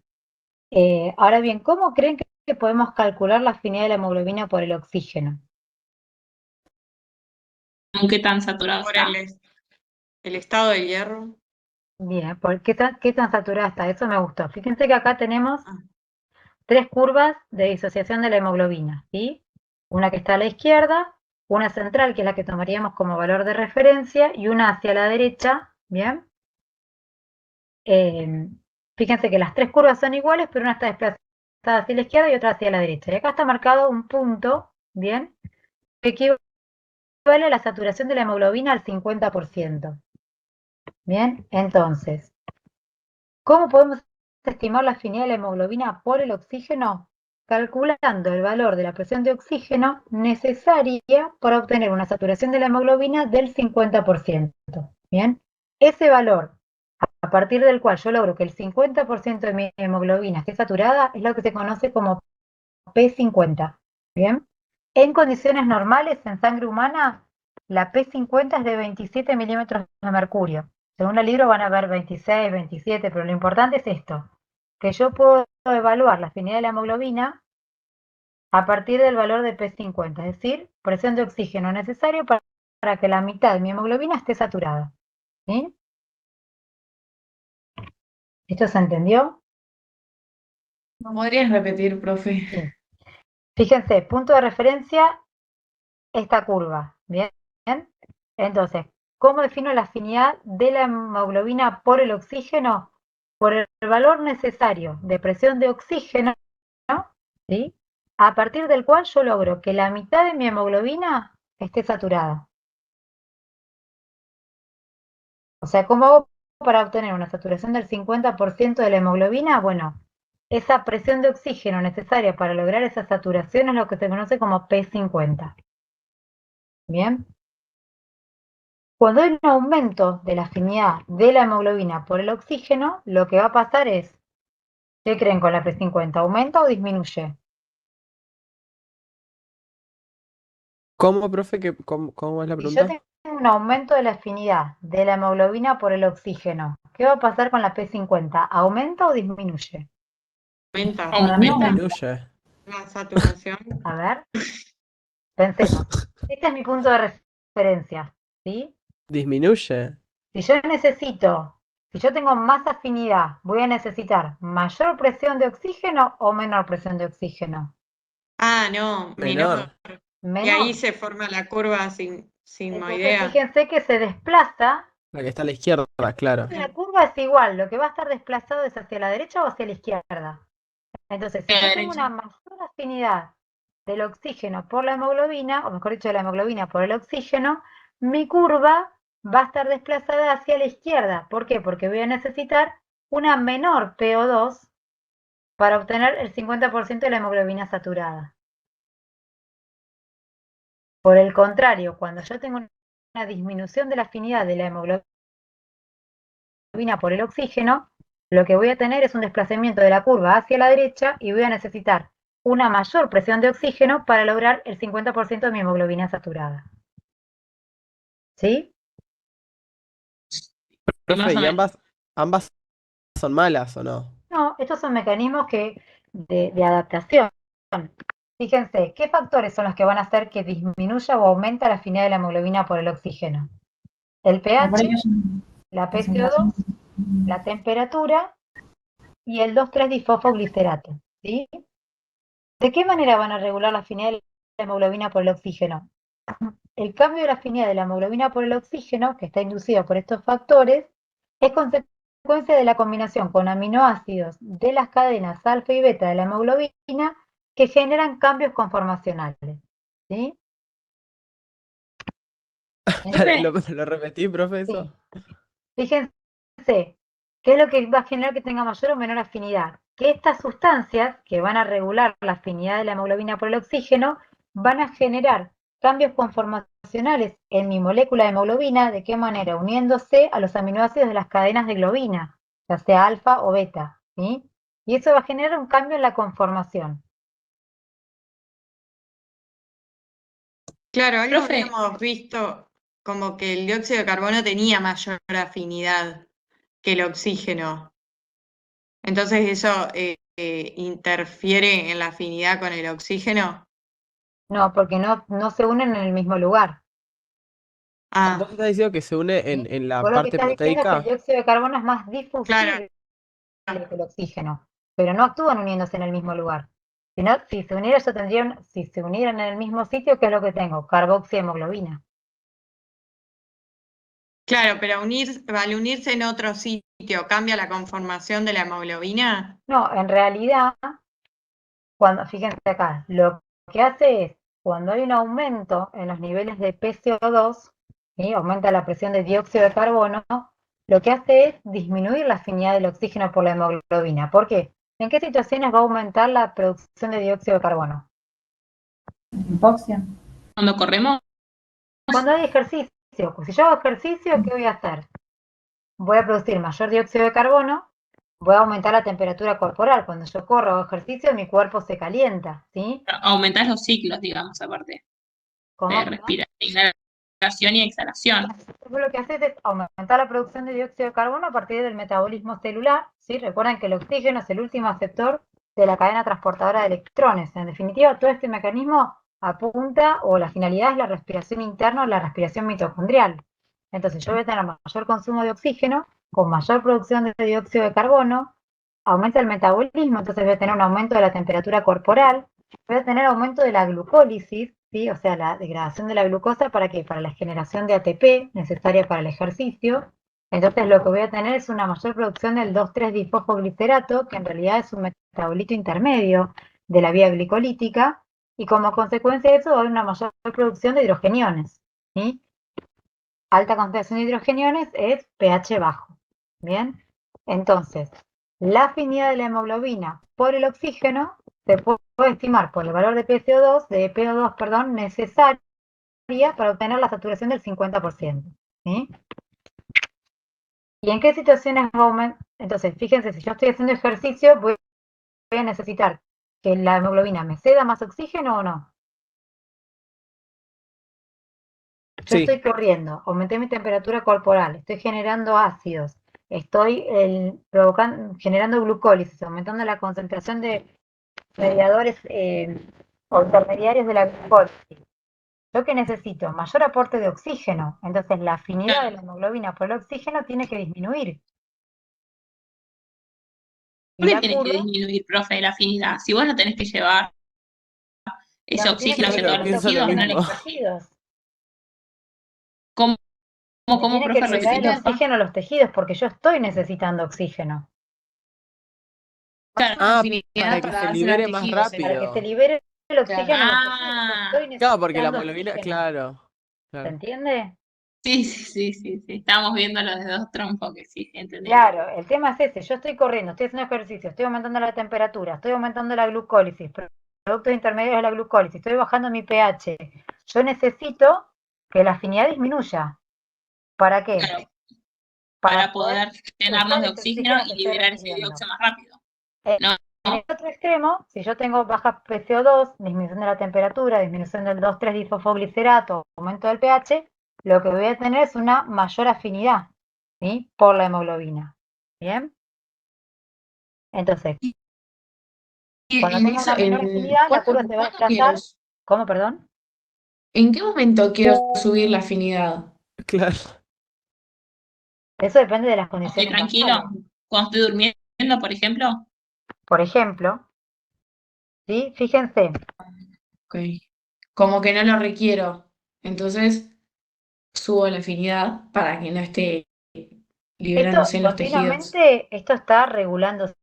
Ahora bien, ¿cómo creen que podemos calcular la afinidad de la hemoglobina por el oxígeno? ¿Qué tan saturado Por está? el estado del hierro. Bien, ¿por qué tan saturada está? Eso me gustó. Fíjense que acá tenemos Ah, 3 curvas de disociación de la hemoglobina, ¿sí? Una que está a la izquierda, una central, que es la que tomaríamos como valor de referencia, y una hacia la derecha, ¿bien? Fíjense que las 3 curvas son iguales, pero una está desplazada hacia la izquierda y otra hacia la derecha. Y acá está marcado un punto, ¿bien? Que equivale a la saturación de la hemoglobina al 50%. ¿Bien? Entonces, ¿cómo podemos estimar la afinidad de la hemoglobina por el oxígeno? Calculando el valor de la presión de oxígeno necesaria para obtener una saturación de la hemoglobina del 50%. ¿Bien? Ese valor, a partir del cual yo logro que el 50% de mi hemoglobina esté saturada, es lo que se conoce como P50. ¿Bien? En condiciones normales, en sangre humana, la P50 es de 27 milímetros de mercurio. Según el libro van a ver 26, 27, pero lo importante es esto, que yo puedo evaluar la afinidad de la hemoglobina a partir del valor de P50, es decir, presión de oxígeno necesario para que la mitad de mi hemoglobina esté saturada. ¿Sí? ¿Esto se entendió? ¿Podrías repetir, profe? Sí. Fíjense, punto de referencia, esta curva. ¿Bien? Entonces, ¿cómo defino la afinidad de la hemoglobina por el oxígeno? Por el valor necesario de presión de oxígeno, ¿sí? A partir del cual yo logro que la mitad de mi hemoglobina esté saturada. O sea, ¿cómo hago para obtener una saturación del 50% de la hemoglobina? Bueno, esa presión de oxígeno necesaria para lograr esa saturación es lo que se conoce como P50. ¿Bien? Cuando hay un aumento de la afinidad de la hemoglobina por el oxígeno, lo que va a pasar es, ¿qué creen con la P50? ¿Aumenta o disminuye? ¿Cómo, profe? ¿Cómo es la Si yo pregunta? tengo un aumento de la afinidad de la hemoglobina por el oxígeno, ¿qué va a pasar con la P50? ¿Aumenta o disminuye? Aumenta Aumenta. Disminuye. la saturación. A ver, pensemos. Este es mi punto de referencia, ¿sí? Disminuye. Si yo tengo más afinidad, ¿voy a necesitar mayor presión de oxígeno o menor presión de oxígeno? Ah, no, menor. Menor. Y ahí Menor. se forma la curva Entonces sigmoidea. fíjense que se desplaza. La que está a la izquierda, claro. La curva es igual, lo que va a estar desplazado es hacia la derecha o hacia la izquierda. Entonces, si A la yo tengo derecha. una mayor afinidad del oxígeno por la hemoglobina, o mejor dicho, de la hemoglobina por el oxígeno, mi curva va a estar desplazada hacia la izquierda. ¿Por qué? Porque voy a necesitar una menor PO2 para obtener el 50% de la hemoglobina saturada. Por el contrario, cuando yo tengo una disminución de la afinidad de la hemoglobina por el oxígeno, lo que voy a tener es un desplazamiento de la curva hacia la derecha y voy a necesitar una mayor presión de oxígeno para lograr el 50% de mi hemoglobina saturada. ¿Sí? Profe, Más o ¿y menos. ambas son malas o no? No, estos son mecanismos de adaptación. Fíjense, ¿qué factores son los que van a hacer que disminuya o aumente la afinidad de la hemoglobina por el oxígeno? El pH, la PCO2, la temperatura y el 2,3-difosfoglicerato. ¿Sí? ¿De qué manera van a regular la afinidad de la hemoglobina por el oxígeno? El cambio de la afinidad de la hemoglobina por el oxígeno, que está inducido por estos factores, es consecuencia de la combinación con aminoácidos de las cadenas alfa y beta de la hemoglobina que generan cambios conformacionales. ¿Sí? Profe, ¿Lo repetí, profe, Sí. eso? Fíjense, ¿qué es lo que va a generar que tenga mayor o menor afinidad? Que estas sustancias que van a regular la afinidad de la hemoglobina por el oxígeno van a generar cambios conformacionales en mi molécula de hemoglobina. ¿De qué manera? Uniéndose a los aminoácidos de las cadenas de globina, ya sea alfa o beta. ¿Sí? Y eso va a generar un cambio en la conformación. Claro, algo profe, habíamos visto como que el dióxido de carbono tenía mayor afinidad que el oxígeno. Entonces eso interfiere en la afinidad con el oxígeno. No, porque no se unen en el mismo lugar. ¿Vos Ah, estás diciendo que se une ¿Sí? en la Vos lo que parte estás diciendo es que el proteica? dióxido de carbono es más claro. difusible que el oxígeno, pero no actúan uniéndose en el mismo lugar. Si se unieran, si se unieran en el mismo sitio, ¿qué es lo que tengo? Carboxihemoglobina. Claro, pero al unirse en otro sitio, ¿cambia la conformación de la hemoglobina? No, en realidad, fíjense acá, lo que hace es, cuando hay un aumento en los niveles de PCO2, ¿sí? Aumenta la presión de dióxido de carbono, lo que hace es disminuir la afinidad del oxígeno por la hemoglobina. ¿Por qué? ¿En qué situaciones va a aumentar la producción de dióxido de carbono? Hipoxia. cuando corremos, Cuando hay ejercicio, pues si yo hago ejercicio, ¿qué voy a hacer? Voy a producir mayor dióxido de carbono, voy a aumentar la temperatura corporal. Cuando yo corro o hago ejercicio, mi cuerpo se calienta, ¿sí? aumentar los ciclos, digamos, aparte de ¿Cómo? Perdón. respirar, inhalación y exhalación. Vos lo que haces es aumentar la producción de dióxido de carbono a partir del metabolismo celular, ¿sí? Recuerden que el oxígeno es el último aceptor de la cadena transportadora de electrones. En definitiva, todo este mecanismo apunta, o la finalidad es la respiración interna o la respiración mitocondrial. Entonces yo voy a tener mayor consumo de oxígeno, con mayor producción de dióxido de carbono, aumenta el metabolismo, entonces voy a tener un aumento de la temperatura corporal, voy a tener aumento de la glucólisis, ¿sí? O sea, la degradación de la glucosa, ¿para qué? Para la generación de ATP necesaria para el ejercicio. Entonces lo que voy a tener es una mayor producción del 2,3-difosfoglicerato, que en realidad es un metabolito intermedio de la vía glicolítica, y como consecuencia de eso va a haber una mayor producción de hidrogeniones. ¿Sí? Alta concentración de hidrogeniones es pH bajo. ¿Bien? Entonces, la afinidad de la hemoglobina por el oxígeno se puede estimar por el valor de PO2, perdón, necesaria para obtener la saturación del 50%. ¿Sí? ¿Y en qué situaciones va a aumentar? Entonces, fíjense, si yo estoy haciendo ejercicio, voy a necesitar que la hemoglobina me ceda más oxígeno o no. Yo Sí. estoy corriendo, aumenté mi temperatura corporal, estoy generando ácidos, estoy generando glucólisis, aumentando la concentración de mediadores o intermediarios de la glucólisis. Yo que necesito mayor aporte de oxígeno, entonces la afinidad de la hemoglobina por el oxígeno tiene que disminuir. Y ¿Por qué la tiene que curva disminuir, profe, la afinidad? Si vos no tenés que llevar ese tiene oxígeno que hacia todos Claro, los liberar el pienso lo tejidos, oxígeno no a le... mismo. los tejidos. ¿Cómo, Me cómo, tiene que profe, liberar el repetilo? oxígeno a los tejidos porque yo estoy necesitando oxígeno. Claro, Ah, afinidad para que para se dársela al libere más tejido Para que se rápido. libere el Claro. oxígeno a los tejidos, yo Ah, estoy Claro, porque la necesitando hemoglobina, oxígeno. claro, ¿Se claro. entiende? Sí. Estamos viéndolo desde otro enfoque, sí, entendí. Claro, el tema es ese, yo estoy corriendo, estoy haciendo ejercicio, estoy aumentando la temperatura, estoy aumentando la glucólisis, productos intermedios de la glucólisis, estoy bajando mi pH. Yo necesito que la afinidad disminuya. ¿Para qué? Claro, Para para poder poder llenarnos usar de ese oxígeno oxígeno que y estoy liberar ese recibiendo. dióxido más rápido. En No, en el otro extremo, si yo tengo baja PCO2, disminución de la temperatura, disminución del 2,3-difosfoglicerato, aumento del pH, lo que voy a tener es una mayor afinidad, ¿sí? Por la hemoglobina. ¿Bien? Entonces, Y cuando en tenga eso, una menor afinidad, la curva se va a ¿cuándo quiero, desplazar. ¿Cómo, perdón? en qué momento quiero subir la afinidad? Claro. Eso depende de las estoy condiciones tranquilo. basales. Cuando estoy durmiendo, por ejemplo, Por ejemplo, ¿sí? Fíjense, Ok. Como que no lo requiero. Entonces subo la afinidad para que no esté esto liberándose en los tejidos. continuamente, esto está regulándose,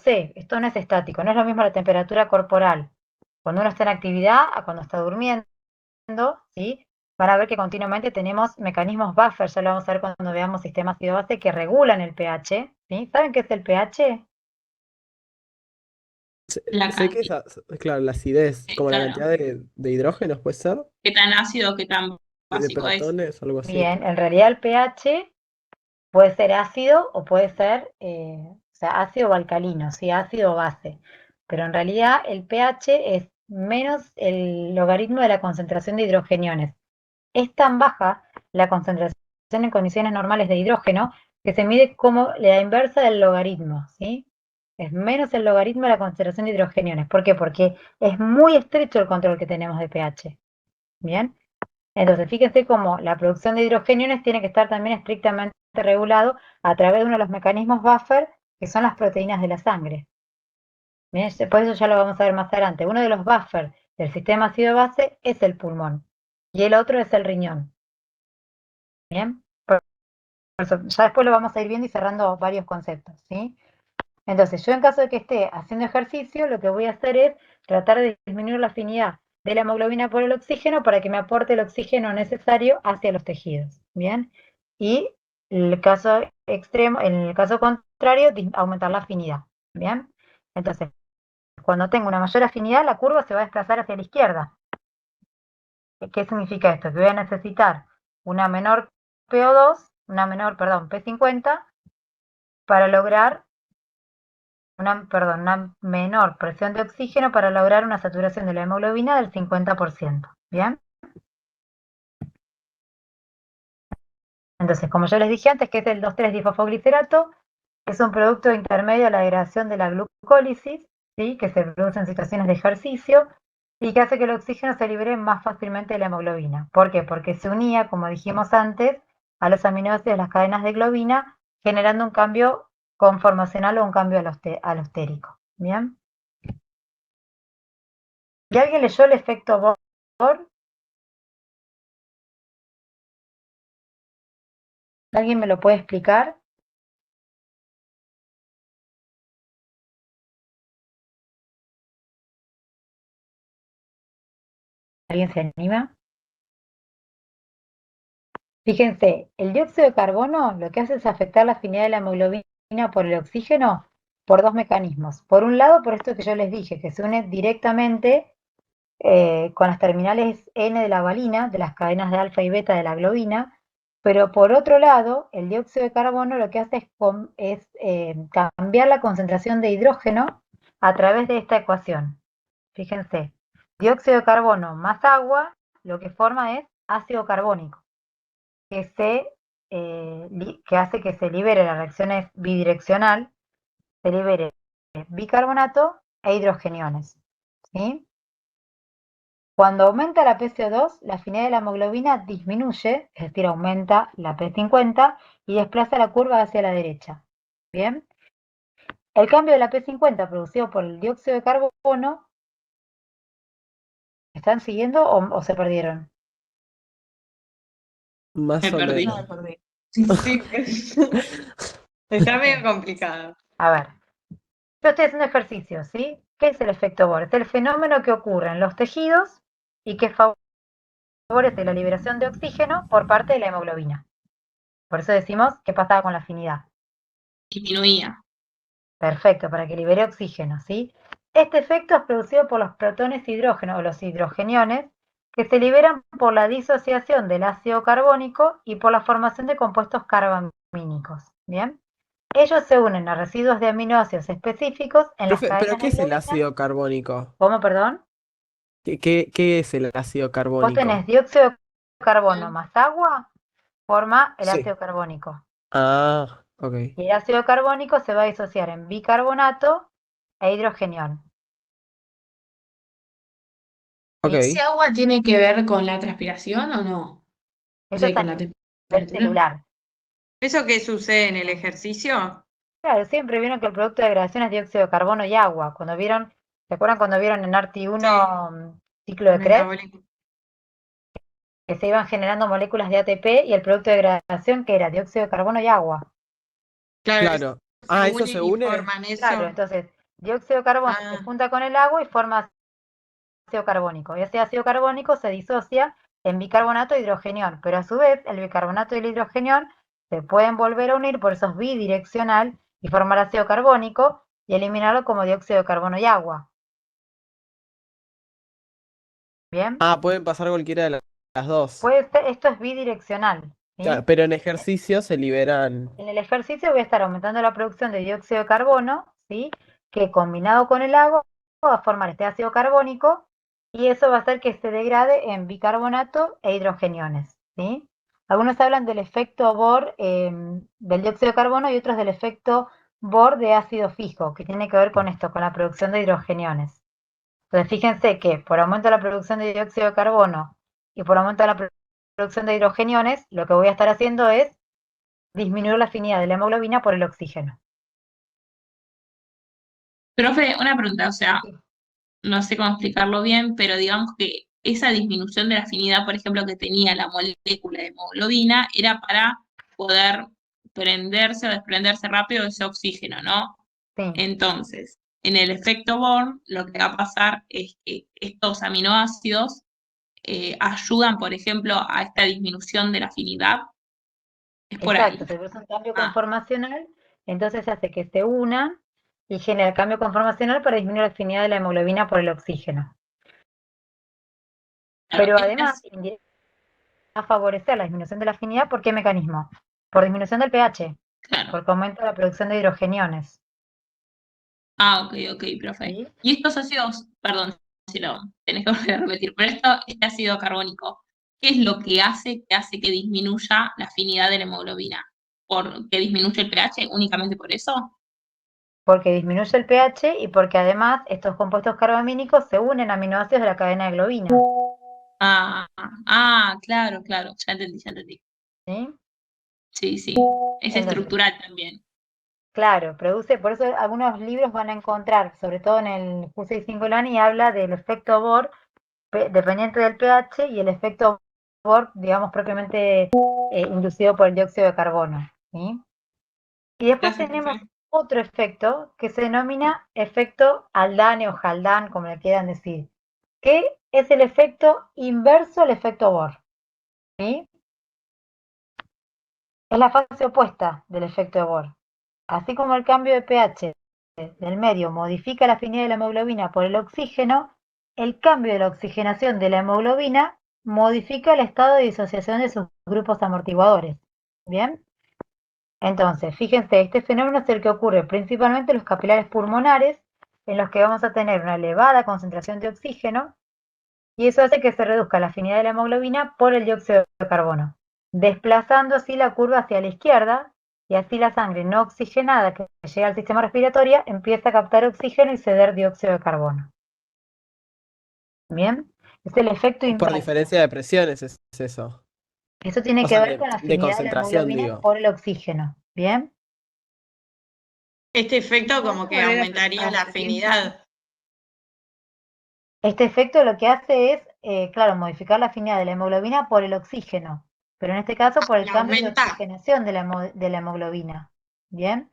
esto no es estático, no es lo mismo la temperatura corporal cuando uno está en actividad a cuando está durmiendo, ¿sí? Van a ver que continuamente tenemos mecanismos buffer, ya lo vamos a ver cuando veamos sistemas ácido-base que regulan el pH, ¿sí? ¿Saben qué es el pH? Sé, la sé que cantidad, claro, la acidez, como la claro, cantidad de hidrógenos puede ser, qué tan ácido, qué tan de básico es. protones, algo así. Bien, en realidad el pH puede ser ácido o puede ser, o sea, ácido o alcalino, ¿sí? Ácido o base. Pero en realidad el pH es menos el logaritmo de la concentración de hidrogeniones. Es tan baja la concentración en condiciones normales de hidrógeno que se mide como la inversa del logaritmo, ¿sí? Es menos el logaritmo de la concentración de hidrogeniones. ¿Por qué? Porque es muy estrecho el control que tenemos de pH. ¿Bien? Entonces, fíjense cómo la producción de hidrogeniones tiene que estar también estrictamente regulado a través de uno de los mecanismos buffer, que son las proteínas de la sangre. Bien, por eso ya lo vamos a ver más adelante. Uno de los buffers del sistema ácido-base es el pulmón y el otro es el riñón. Bien, por eso, ya después lo vamos a ir viendo y cerrando varios conceptos, ¿sí? Entonces, yo en caso de que esté haciendo ejercicio, lo que voy a hacer es tratar de disminuir la afinidad de la hemoglobina por el oxígeno para que me aporte el oxígeno necesario hacia los tejidos, ¿bien? Y el caso extremo, en el caso contrario, aumentar la afinidad, ¿bien? Entonces, cuando tengo una mayor afinidad, la curva se va a desplazar hacia la izquierda. ¿Qué significa esto? Que voy a necesitar una menor PO2, una menor, perdón, P50, para lograr una menor presión de oxígeno para lograr una saturación de la hemoglobina del 50%. ¿Bien? Entonces, como yo les dije antes, que es el 2,3-difosfoglicerato, es un producto intermedio a la degradación de la glucólisis, ¿sí? Que se produce en situaciones de ejercicio y que hace que el oxígeno se libere más fácilmente de la hemoglobina. ¿Por qué? Porque se unía, como dijimos antes, a los aminoácidos de las cadenas de globina, generando un cambio conformacional o un cambio alostérico. ¿Bien? ¿Y alguien leyó el efecto Bohr? ¿Alguien me lo puede explicar? ¿Alguien se anima? Fíjense, el dióxido de carbono lo que hace es afectar la afinidad de la hemoglobina por el oxígeno por dos mecanismos. Por un lado, por esto que yo les dije, que se une directamente con las terminales N de la valina, de las cadenas de alfa y beta de la globina, pero por otro lado, el dióxido de carbono lo que hace es cambiar la concentración de hidrógeno a través de esta ecuación. Fíjense, dióxido de carbono más agua, lo que forma es ácido carbónico, que hace que se libere la reacción es bidireccional, se libere bicarbonato e hidrogeniones. ¿Sí? Cuando aumenta la PCO2, la afinidad de la hemoglobina disminuye, es decir, aumenta la P50 y desplaza la curva hacia la derecha. ¿Bien? El cambio de la P50 producido por el dióxido de carbono, ¿están siguiendo o se perdieron? Más Me o perdí. No me menos. perdí. Sí, está medio complicado. A ver, yo estoy haciendo ejercicio, ¿sí? ¿Qué es el efecto Bohr? Es el fenómeno que ocurre en los tejidos y que favorece favorece la liberación de oxígeno por parte de la hemoglobina. Por eso decimos qué pasaba con la afinidad. Disminuía. Perfecto, para que libere oxígeno, ¿sí? Este efecto es producido por los protones hidrógeno o los hidrogeniones que se liberan por la disociación del ácido carbónico y por la formación de compuestos carbamínicos. ¿Bien? Ellos se unen a residuos de aminoácidos específicos en las Profe, ¿pero cadenas qué de es el globina. ácido carbónico? ¿Cómo, perdón? ¿Qué es el ácido Vos tenés carbónico? dióxido de carbono Mm. más agua, forma el Sí. ácido carbónico. Ah, ok. Y el ácido carbónico se va a disociar en bicarbonato e hidrogenión. Ok. ¿Ese agua tiene que ver con la transpiración o no? O Eso sea, es a con la nivel temperatura. celular. ¿Eso qué sucede en el ejercicio? Claro, siempre vieron que el producto de degradación es dióxido de carbono y agua. Cuando vieron, ¿se acuerdan cuando vieron en ARTI Sí, 1 ciclo de Krebs? metabólico. Que se iban generando moléculas de ATP y el producto de degradación que era dióxido de carbono y agua. Claro, Claro. se Ah, ¿eso se unen y une? forman Claro, eso. entonces dióxido de carbono se Ah, junta con el agua y forma ácido carbónico. Y ese ácido carbónico se disocia en bicarbonato e hidrogenión, pero a su vez el bicarbonato y el hidrogenión se pueden volver a unir, por eso es bidireccional, y formar ácido carbónico y eliminarlo como dióxido de carbono y agua. ¿Bien? Ah, pueden pasar cualquiera de las dos. Puede ser, esto es bidireccional, ¿sí? Claro, pero en ejercicio se liberan. En el ejercicio voy a estar aumentando la producción de dióxido de carbono, ¿sí? Que combinado con el agua va a formar este ácido carbónico y eso va a hacer que se degrade en bicarbonato e hidrogeniones, ¿sí? Algunos hablan del efecto Bohr del dióxido de carbono y otros del efecto Bohr de ácido fijo, que tiene que ver con esto, con la producción de hidrogeniones. Entonces fíjense que por aumento de la producción de dióxido de carbono y por aumento de la producción de hidrogeniones, lo que voy a estar haciendo es disminuir la afinidad de la hemoglobina por el oxígeno. Profe, una pregunta, o sea, no sé cómo explicarlo bien, pero digamos que esa disminución de la afinidad, por ejemplo, que tenía la molécula de hemoglobina, era para poder prenderse o desprenderse rápido de ese oxígeno, ¿no? Sí, Entonces, en el efecto Bohr, lo que va a pasar es que estos aminoácidos ayudan, por ejemplo, a esta disminución de la afinidad. Es por exacto, ahí. se produce un cambio Ah, conformacional, entonces hace que se unan y genera el cambio conformacional para disminuir la afinidad de la hemoglobina por el oxígeno. claro, Pero además, va a favorecer la disminución de la afinidad, ¿por qué mecanismo? Por disminución del pH, claro. porque aumenta la producción de hidrogeniones. Ah, ok, ok, profe. ¿Sí? Y estos ácidos, perdón si lo tenés que volver a repetir, pero este ácido carbónico, ¿qué es lo que hace que disminuya la afinidad de la hemoglobina? ¿Por que disminuye el pH únicamente por eso? Porque disminuye el pH y porque además estos compuestos carbamínicos se unen a aminoácidos de la cadena de globina. Ah, ah, claro, claro, ya entendí, ya entendí. ¿Sí? Sí, sí, es Entonces, estructural también. claro, produce, por eso algunos libros van a encontrar, sobre todo en el Q6 Singolani, habla del efecto Bohr dependiente del pH y el efecto Bohr, digamos, propiamente inducido por el dióxido de carbono. ¿Sí? Y después Gracias, tenemos profe. otro efecto que se denomina efecto Haldane o Haldane, como le quieran decir, que es el efecto inverso al efecto Bohr. ¿Sí? Es la fase opuesta del efecto de Bohr. Así como el cambio de pH del medio modifica la afinidad de la hemoglobina por el oxígeno, el cambio de la oxigenación de la hemoglobina modifica el estado de disociación de sus grupos amortiguadores. ¿Bien? Entonces, fíjense, este fenómeno es el que ocurre principalmente en los capilares pulmonares, en los que vamos a tener una elevada concentración de oxígeno, y eso hace que se reduzca la afinidad de la hemoglobina por el dióxido de carbono, desplazando así la curva hacia la izquierda, y así la sangre no oxigenada que llega al sistema respiratorio empieza a captar oxígeno y ceder dióxido de carbono. ¿Bien? Es el efecto Por inverso. diferencia de presiones es eso. Eso tiene O que sea, ver con la de afinidad de la concentración, hemoglobina digo. por el oxígeno. ¿Bien? Este efecto ¿Puedes como que volver aumentaría a la repetir, profe? afinidad. Este efecto lo que hace es, claro, modificar la afinidad de la hemoglobina por el oxígeno, pero en este caso por el ¿La cambio de aumenta? oxigenación de la hemoglobina. ¿Bien?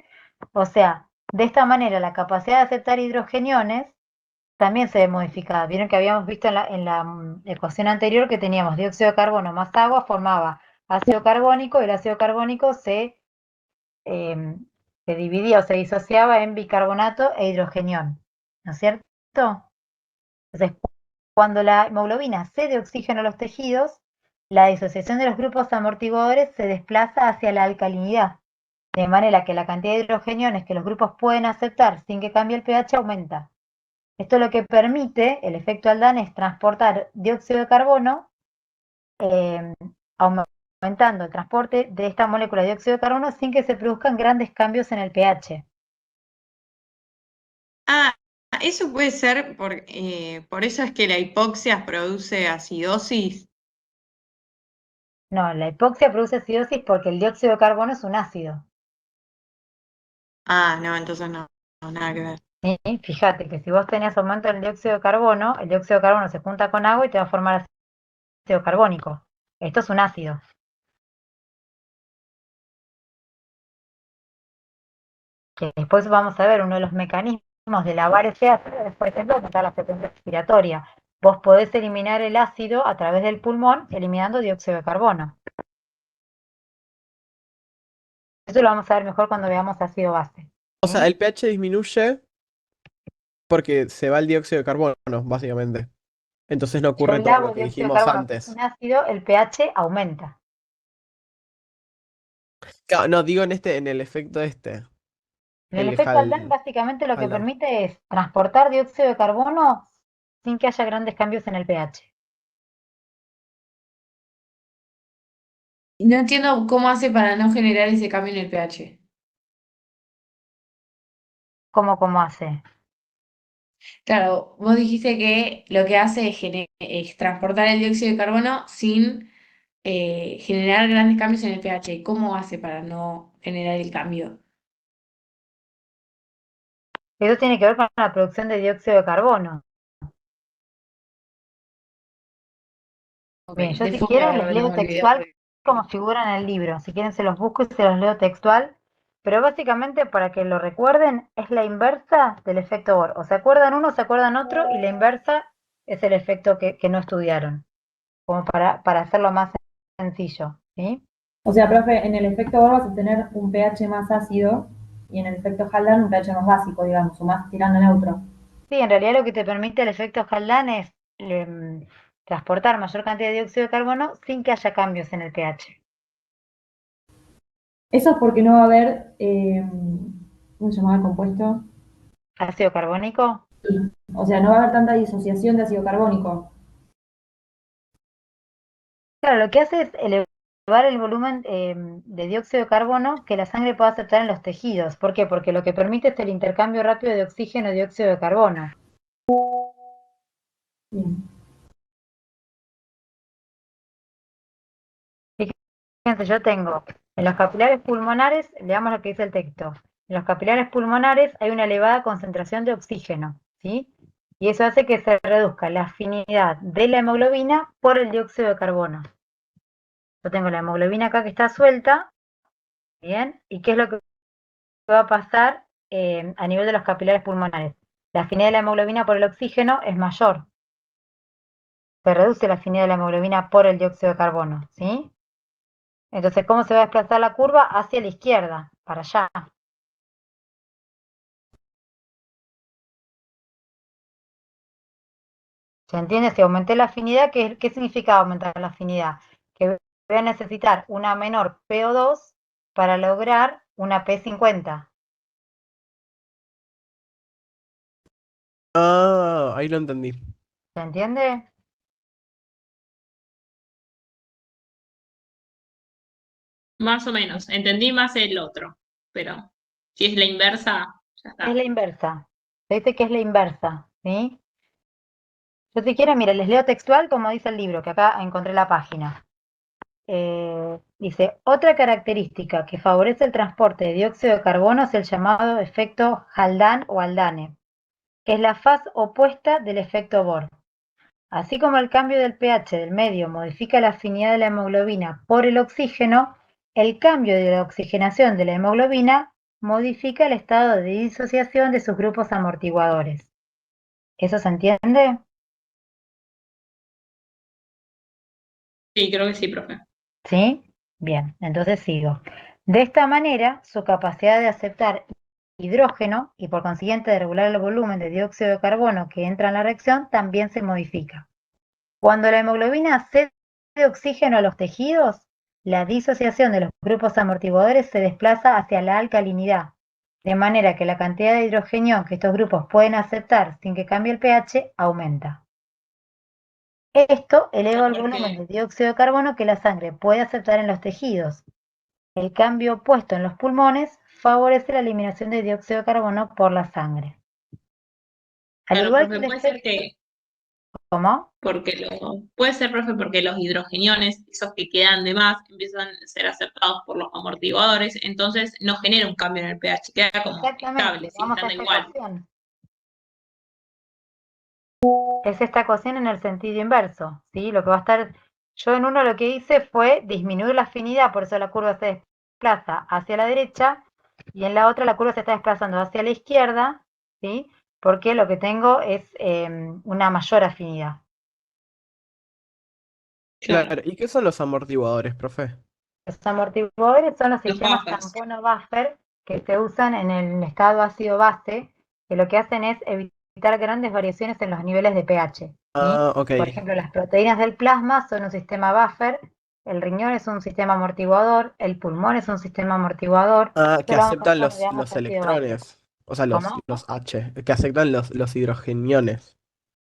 O sea, de esta manera la capacidad de aceptar hidrogeniones también se ve modificada. Vieron que habíamos visto en la ecuación anterior que teníamos dióxido de carbono más agua formaba ácido carbónico, y el ácido carbónico eh, se dividía o se disociaba en bicarbonato e hidrogenión, ¿no es cierto? Entonces, cuando la hemoglobina cede oxígeno a los tejidos, la disociación de los grupos amortiguadores se desplaza hacia la alcalinidad, de manera que la cantidad de hidrogeniones que los grupos pueden aceptar sin que cambie el pH aumenta. Esto lo que permite, el efecto Aldán, es transportar dióxido de carbono, eh, aumentando el transporte de esta molécula de dióxido de carbono sin que se produzcan grandes cambios en el pH. Ah, eso puede ser por eso es que la hipoxia produce acidosis. No, la hipoxia produce acidosis porque el dióxido de carbono es un ácido. Ah, no, entonces no, nada que ver. Y fíjate que si vos tenés aumento del dióxido de carbono, el dióxido de carbono se junta con agua y te va a formar ácido carbónico. Esto es un ácido. Que después vamos a ver uno de los mecanismos de lavar ese ácido es, por ejemplo, aumentar la frecuencia respiratoria. Vos podés eliminar el ácido a través del pulmón eliminando dióxido de carbono. Eso lo vamos a ver mejor cuando veamos ácido base. O sea, el pH disminuye porque se va el dióxido de carbono, básicamente. Entonces no Yo ocurre todo lavo lo que dióxido de dijimos carbono, que es antes. un ácido, el pH aumenta. Claro, no, digo en el efecto este. En el El efecto Aldán, básicamente lo que Haldane. permite es transportar dióxido de carbono sin que haya grandes cambios en el pH. No entiendo cómo hace para no generar ese cambio en el pH. ¿Cómo hace? Claro, vos dijiste que lo que hace es transportar el dióxido de carbono sin generar grandes cambios en el pH. ¿Cómo hace para no generar el cambio? Eso tiene que ver con la producción de dióxido de carbono. Ok, Bien, yo si después voy a quieren ver les de leo nuevo el video. textual como figura en el libro. Si quieren se los busco y se los leo textual. Pero básicamente, para que lo recuerden, es la inversa del efecto Bohr. O se acuerdan uno, se acuerdan otro, y la inversa es el efecto que no estudiaron. Como para hacerlo más sencillo, ¿sí? O sea, profe, en el efecto Bohr vas a tener un pH más ácido y en el efecto Haldane un pH más básico, digamos, o más tirando a neutro. Sí, en realidad lo que te permite el efecto Haldane es transportar mayor cantidad de dióxido de carbono sin que haya cambios en el pH. Eso es porque no va a haber, ¿cómo se llama el compuesto? Ácido carbónico. O sea, no va a haber tanta disociación de ácido carbónico. Claro, lo que hace es elevar el volumen de dióxido de carbono que la sangre pueda aceptar en los tejidos. ¿Por qué? Porque lo que permite es el intercambio rápido de oxígeno y dióxido de carbono. Bien. Fíjense, yo tengo en los capilares pulmonares, leamos lo que dice el texto. En los capilares pulmonares hay una elevada concentración de oxígeno, ¿sí? Y eso hace que se reduzca la afinidad de la hemoglobina por el dióxido de carbono. Yo tengo la hemoglobina acá que está suelta, ¿bien? ¿Y qué es lo que va a pasar a nivel de los capilares pulmonares? La afinidad de la hemoglobina por el oxígeno es mayor. Se reduce la afinidad de la hemoglobina por el dióxido de carbono, ¿sí? Entonces, ¿cómo se va a desplazar la curva? Hacia la izquierda, para allá. ¿Se entiende? Si aumenté la afinidad, ¿qué significa aumentar la afinidad? Que voy a necesitar una menor PO2 para lograr una P50. Ah, ahí lo entendí. ¿Se entiende? Más o menos. Entendí más el otro, pero si es la inversa, ya Es está. la inversa. Se dice que es la inversa, ¿sí? Yo si quieren, mire, les leo textual como dice el libro, que acá encontré la página. Dice, otra característica que favorece el transporte de dióxido de carbono es el llamado efecto Haldane o Haldane, que es la faz opuesta del efecto Bohr. Así como el cambio del pH del medio modifica la afinidad de la hemoglobina por el oxígeno, el cambio de la oxigenación de la hemoglobina modifica el estado de disociación de sus grupos amortiguadores. ¿Eso se entiende? Sí, creo que sí, profe. ¿Sí? Bien, entonces sigo. De esta manera, su capacidad de aceptar hidrógeno y por consiguiente de regular el volumen de dióxido de carbono que entra en la reacción también se modifica. Cuando la hemoglobina cede oxígeno a los tejidos, la disociación de los grupos amortiguadores se desplaza hacia la alcalinidad, de manera que la cantidad de hidrogenión que estos grupos pueden aceptar sin que cambie el pH aumenta. Esto eleva el volumen de dióxido de carbono que la sangre puede aceptar en los tejidos. El cambio opuesto en los pulmones favorece la eliminación de dióxido de carbono por la sangre. Al Claro, igual que profe, el puede ser efecto, que, ¿cómo? puede ser, profe, porque los hidrogeniones, esos que quedan de más, empiezan a ser aceptados por los amortiguadores, entonces no genera un cambio en el pH, queda como estable, Exactamente, sigue vamos a estando esta igual. ecuación. Es esta ecuación en el sentido inverso, ¿sí? Lo que va a estar, yo en uno lo que hice fue disminuir la afinidad, por eso la curva se desplaza hacia la derecha, y en la otra la curva se está desplazando hacia la izquierda, ¿sí? Porque lo que tengo es una mayor afinidad. Claro, Claro, ¿y qué son los amortiguadores, profe? Los amortiguadores son los los sistemas buffers. tampono-buffer que se usan en el estado ácido-base, que lo que hacen es evitar grandes variaciones en los niveles de pH, ¿sí? Ah, ok. Por ejemplo, las proteínas del plasma son un sistema buffer, el riñón es un sistema amortiguador, el pulmón es un sistema amortiguador. Ah, que Eso lo vamos a ver aceptan cuando veamos los ácido-base. electrones. O sea, ¿Cómo? los H. Que aceptan los hidrogeniones.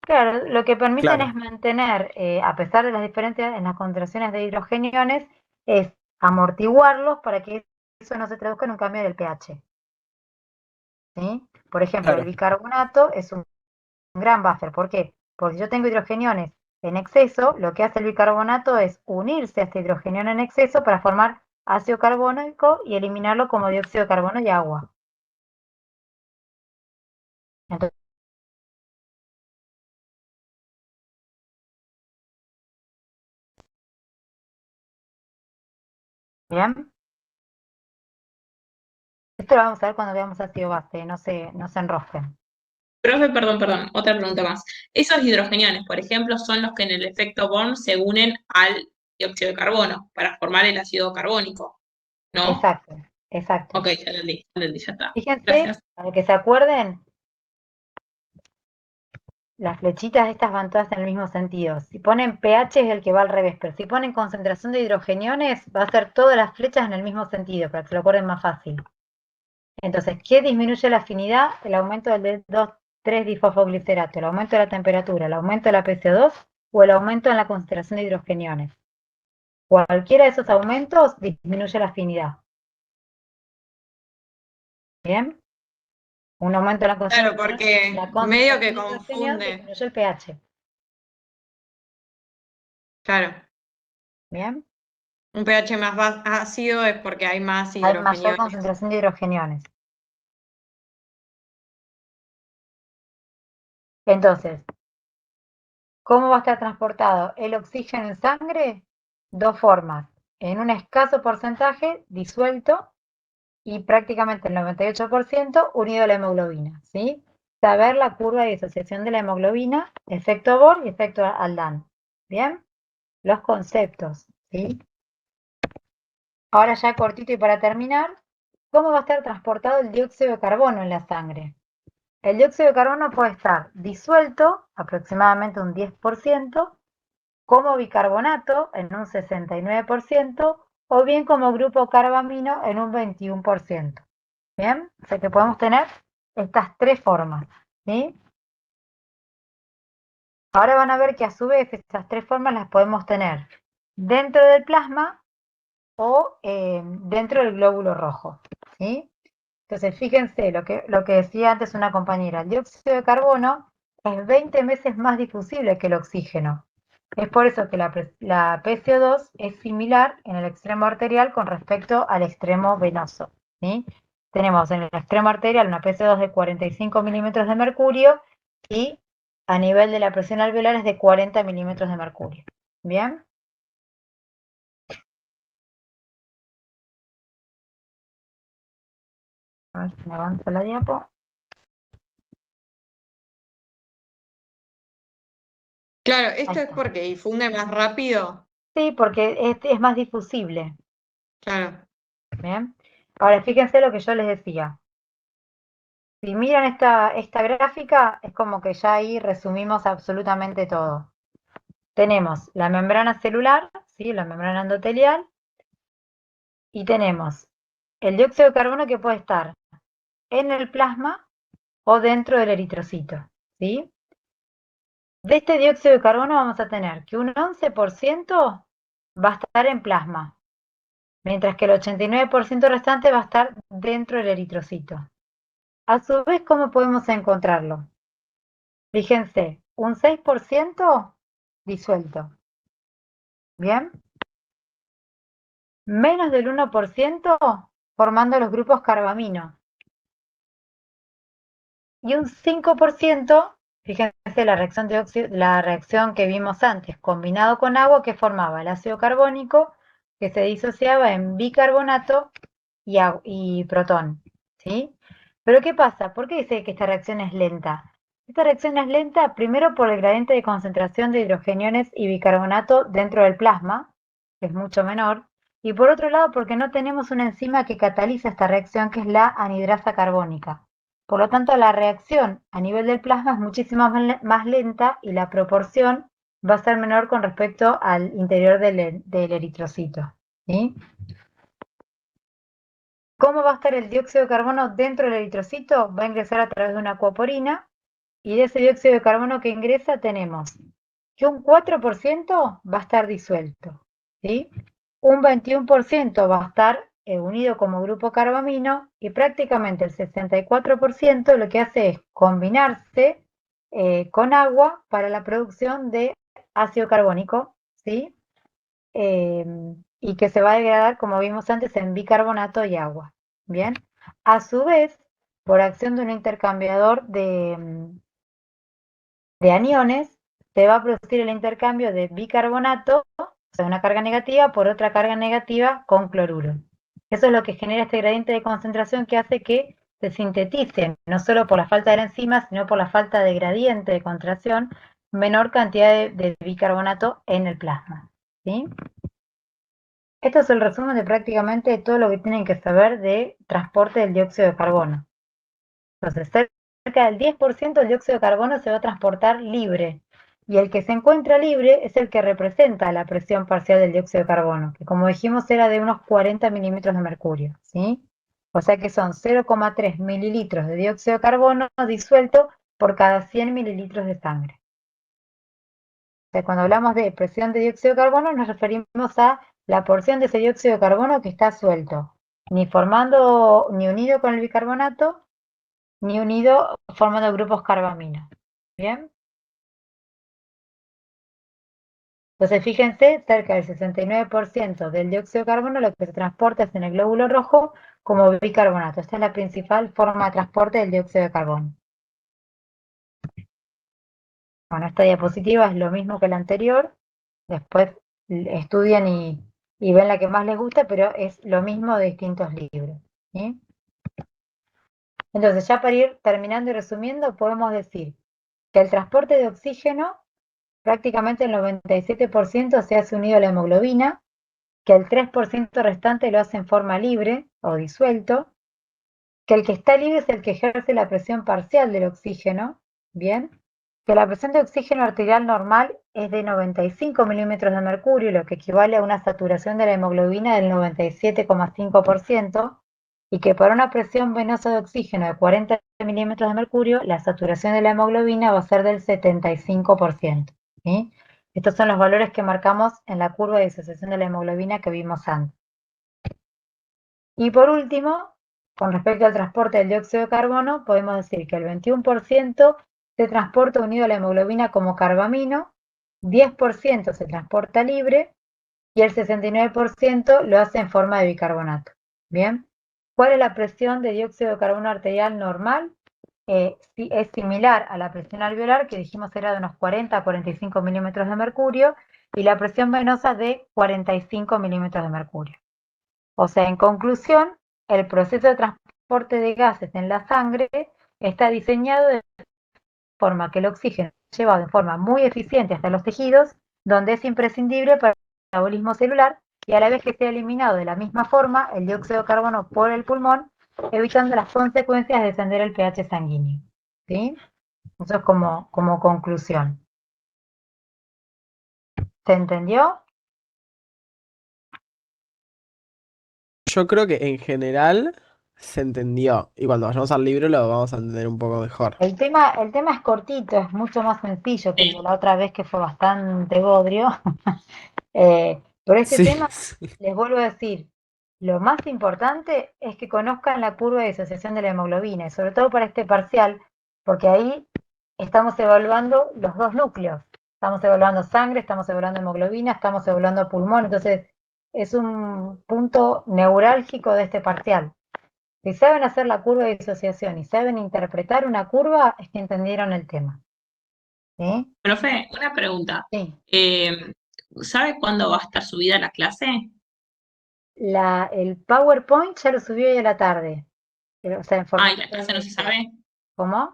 Claro, lo que permiten es Claro, mantener, a pesar de las diferencias en las concentraciones de hidrogeniones, es amortiguarlos para que eso no se traduzca en un cambio del pH. ¿Sí? Por ejemplo, el claro. bicarbonato es un gran buffer. ¿Por qué? Porque si yo tengo hidrogeniones en exceso, lo que hace el bicarbonato es unirse a este hidrogenión en exceso para formar ácido carbónico y eliminarlo como dióxido de carbono y agua. Entonces, bien. Esto lo vamos a ver cuando veamos ácido base, no se enrosquen. Profe, perdón, otra pregunta más. Esos hidrogeniones, por ejemplo, son los que en el efecto Bohr se unen al dióxido de carbono para formar el ácido carbónico, ¿no? Exacto, exacto. Ok, ya entendí, ya está. Fíjense, Gracias. para que se acuerden, las flechitas estas van todas en el mismo sentido. Si ponen pH es el que va al revés, pero si ponen concentración de hidrogeniones, va a ser todas las flechas en el mismo sentido, para que se lo acuerden más fácil. Entonces, ¿qué disminuye la afinidad? El aumento del 2,3-difosfoglicerato, el aumento de la temperatura, el aumento de la PCO2 o el aumento en la concentración de hidrogeniones. Cualquiera de esos aumentos disminuye la afinidad. ¿Bien? Un aumento en Claro, la porque medio concentración que de hidrogenión confunde. disminuye el pH. Claro, ¿Bien? un pH más ácido es porque hay más Hay mayor hidrogeniones. concentración de hidrogeniones. Entonces, ¿cómo va a estar transportado el oxígeno en sangre? Dos formas. En un escaso porcentaje disuelto y prácticamente el 98% unido a la hemoglobina, ¿sí? Saber la curva de disociación de la hemoglobina, efecto Bohr y efecto Aldán. ¿Bien? Los conceptos, ¿sí? Ahora ya cortito y para terminar, ¿cómo va a estar transportado el dióxido de carbono en la sangre? El dióxido de carbono puede estar disuelto, aproximadamente un 10%, como bicarbonato en un 69%, o bien como grupo carbamino en un 21%. ¿Bien? O sea que podemos tener estas tres formas. ¿Sí? Ahora van a ver que a su vez estas tres formas las podemos tener dentro del plasma o dentro del glóbulo rojo. ¿Sí? Entonces, fíjense lo que decía antes una compañera, el dióxido de carbono es 20 veces más difusible que el oxígeno. Es por eso que la PCO2 es similar en el extremo arterial con respecto al extremo venoso. ¿Sí? Tenemos en el extremo arterial una PCO2 de 45 milímetros de mercurio y a nivel de la presión alveolar es de 40 milímetros de mercurio. ¿Bien? A ver si me avanza la diapo. Claro, Ahí esto es está. porque difunde más rápido. Sí, porque es más difusible. Claro. ¿Bien? Ahora, fíjense lo que yo les decía. Si miran esta gráfica, es como que ya ahí resumimos absolutamente todo. Tenemos la membrana celular, ¿sí? La membrana endotelial, y tenemos el dióxido de carbono que puede estar en el plasma o dentro del eritrocito, ¿sí? De este dióxido de carbono vamos a tener que un 11% va a estar en plasma, mientras que el 89% restante va a estar dentro del eritrocito. A su vez, ¿cómo podemos encontrarlo? Fíjense, un 6% disuelto, ¿bien? Menos del 1% formando los grupos carbamino. Y un 5%, fíjense la reacción que vimos antes, combinado con agua que formaba el ácido carbónico que se disociaba en bicarbonato y protón, ¿sí? Pero ¿qué pasa? ¿Por qué dice que esta reacción es lenta? Esta reacción es lenta primero por el gradiente de concentración de hidrogeniones y bicarbonato dentro del plasma, que es mucho menor, y por otro lado porque no tenemos una enzima que cataliza esta reacción, que es la anhidrasa carbónica. Por lo tanto, la reacción a nivel del plasma es muchísimo más lenta y la proporción va a ser menor con respecto al interior del eritrocito, ¿sí? ¿Cómo va a estar el dióxido de carbono dentro del eritrocito? Va a ingresar a través de una acuaporina, y de ese dióxido de carbono que ingresa tenemos que un 4% va a estar disuelto, ¿sí? Un 21% va a estar unido como grupo carbamino, y prácticamente el 64% lo que hace es combinarse con agua para la producción de ácido carbónico, ¿sí? Y que se va a degradar, como vimos antes, en bicarbonato y agua. Bien, a su vez, por acción de un intercambiador de aniones, se va a producir el intercambio de bicarbonato, o sea, una carga negativa, por otra carga negativa con cloruro. Eso es lo que genera este gradiente de concentración que hace que se sintetice, no solo por la falta de la enzima, sino por la falta de gradiente de contracción, menor cantidad de bicarbonato en el plasma, ¿sí? Esto es el resumen de prácticamente todo lo que tienen que saber de transporte del dióxido de carbono. Entonces, cerca del 10% del dióxido de carbono se va a transportar libre, y el que se encuentra libre es el que representa la presión parcial del dióxido de carbono, que como dijimos era de unos 40 milímetros de mercurio, ¿sí? O sea que son 0,3 mililitros de dióxido de carbono disuelto por cada 100 mililitros de sangre. O sea, cuando hablamos de presión de dióxido de carbono nos referimos a la porción de ese dióxido de carbono que está suelto, ni unido con el bicarbonato, ni unido formando grupos carbamino. ¿Bien? Entonces fíjense, cerca del 69% del dióxido de carbono lo que se transporta es en el glóbulo rojo como bicarbonato. Esta es la principal forma de transporte del dióxido de carbono. Bueno, esta diapositiva es lo mismo que la anterior. Después estudian y ven la que más les gusta, pero es lo mismo de distintos libros, ¿sí? Entonces, ya para ir terminando y resumiendo, podemos decir que el transporte de oxígeno, prácticamente el 97% se hace unido a la hemoglobina, que el 3% restante lo hace en forma libre o disuelto, que el que está libre es el que ejerce la presión parcial del oxígeno, ¿bien? Que la presión de oxígeno arterial normal es de 95 milímetros de mercurio, lo que equivale a una saturación de la hemoglobina del 97,5%, y que para una presión venosa de oxígeno de 40 milímetros de mercurio, la saturación de la hemoglobina va a ser del 75%, ¿sí? Estos son los valores que marcamos en la curva de disociación de la hemoglobina que vimos antes. Y por último, con respecto al transporte del dióxido de carbono, podemos decir que el 21% se transporta unido a la hemoglobina como carbamino, 10% se transporta libre y el 69% lo hace en forma de bicarbonato. ¿Bien? ¿Cuál es la presión de dióxido de carbono arterial normal? Es similar a la presión alveolar, que dijimos era de unos 40 a 45 milímetros de mercurio, y la presión venosa de 45 milímetros de mercurio. O sea, en conclusión, el proceso de transporte de gases en la sangre está diseñado de forma que el oxígeno llevado en forma muy eficiente hasta los tejidos, donde es imprescindible para el metabolismo celular y a la vez que sea eliminado de la misma forma el dióxido de carbono por el pulmón, evitando las consecuencias de descender el pH sanguíneo. ¿Sí? Eso es como conclusión. ¿Se entendió? Yo creo que en general se entendió. Y cuando vayamos al libro lo vamos a entender un poco mejor. El tema es cortito, es mucho más sencillo que el de la otra vez que fue bastante bodrio. Por este Sí, tema, sí. les vuelvo a decir, lo más importante es que conozcan la curva de disociación de la hemoglobina, y sobre todo para este parcial, porque ahí estamos evaluando los dos núcleos. Estamos evaluando sangre, estamos evaluando hemoglobina, estamos evaluando pulmón, entonces es un punto neurálgico de este parcial. Si saben hacer la curva de disociación y saben interpretar una curva, es que entendieron el tema. ¿Sí? Profe, una pregunta. Sí. ¿Sabe cuándo va a estar subida la clase? El PowerPoint ya lo subí hoy a la tarde. O sea, en ¿Y formato la clase no se PDF. sabe? ¿Cómo?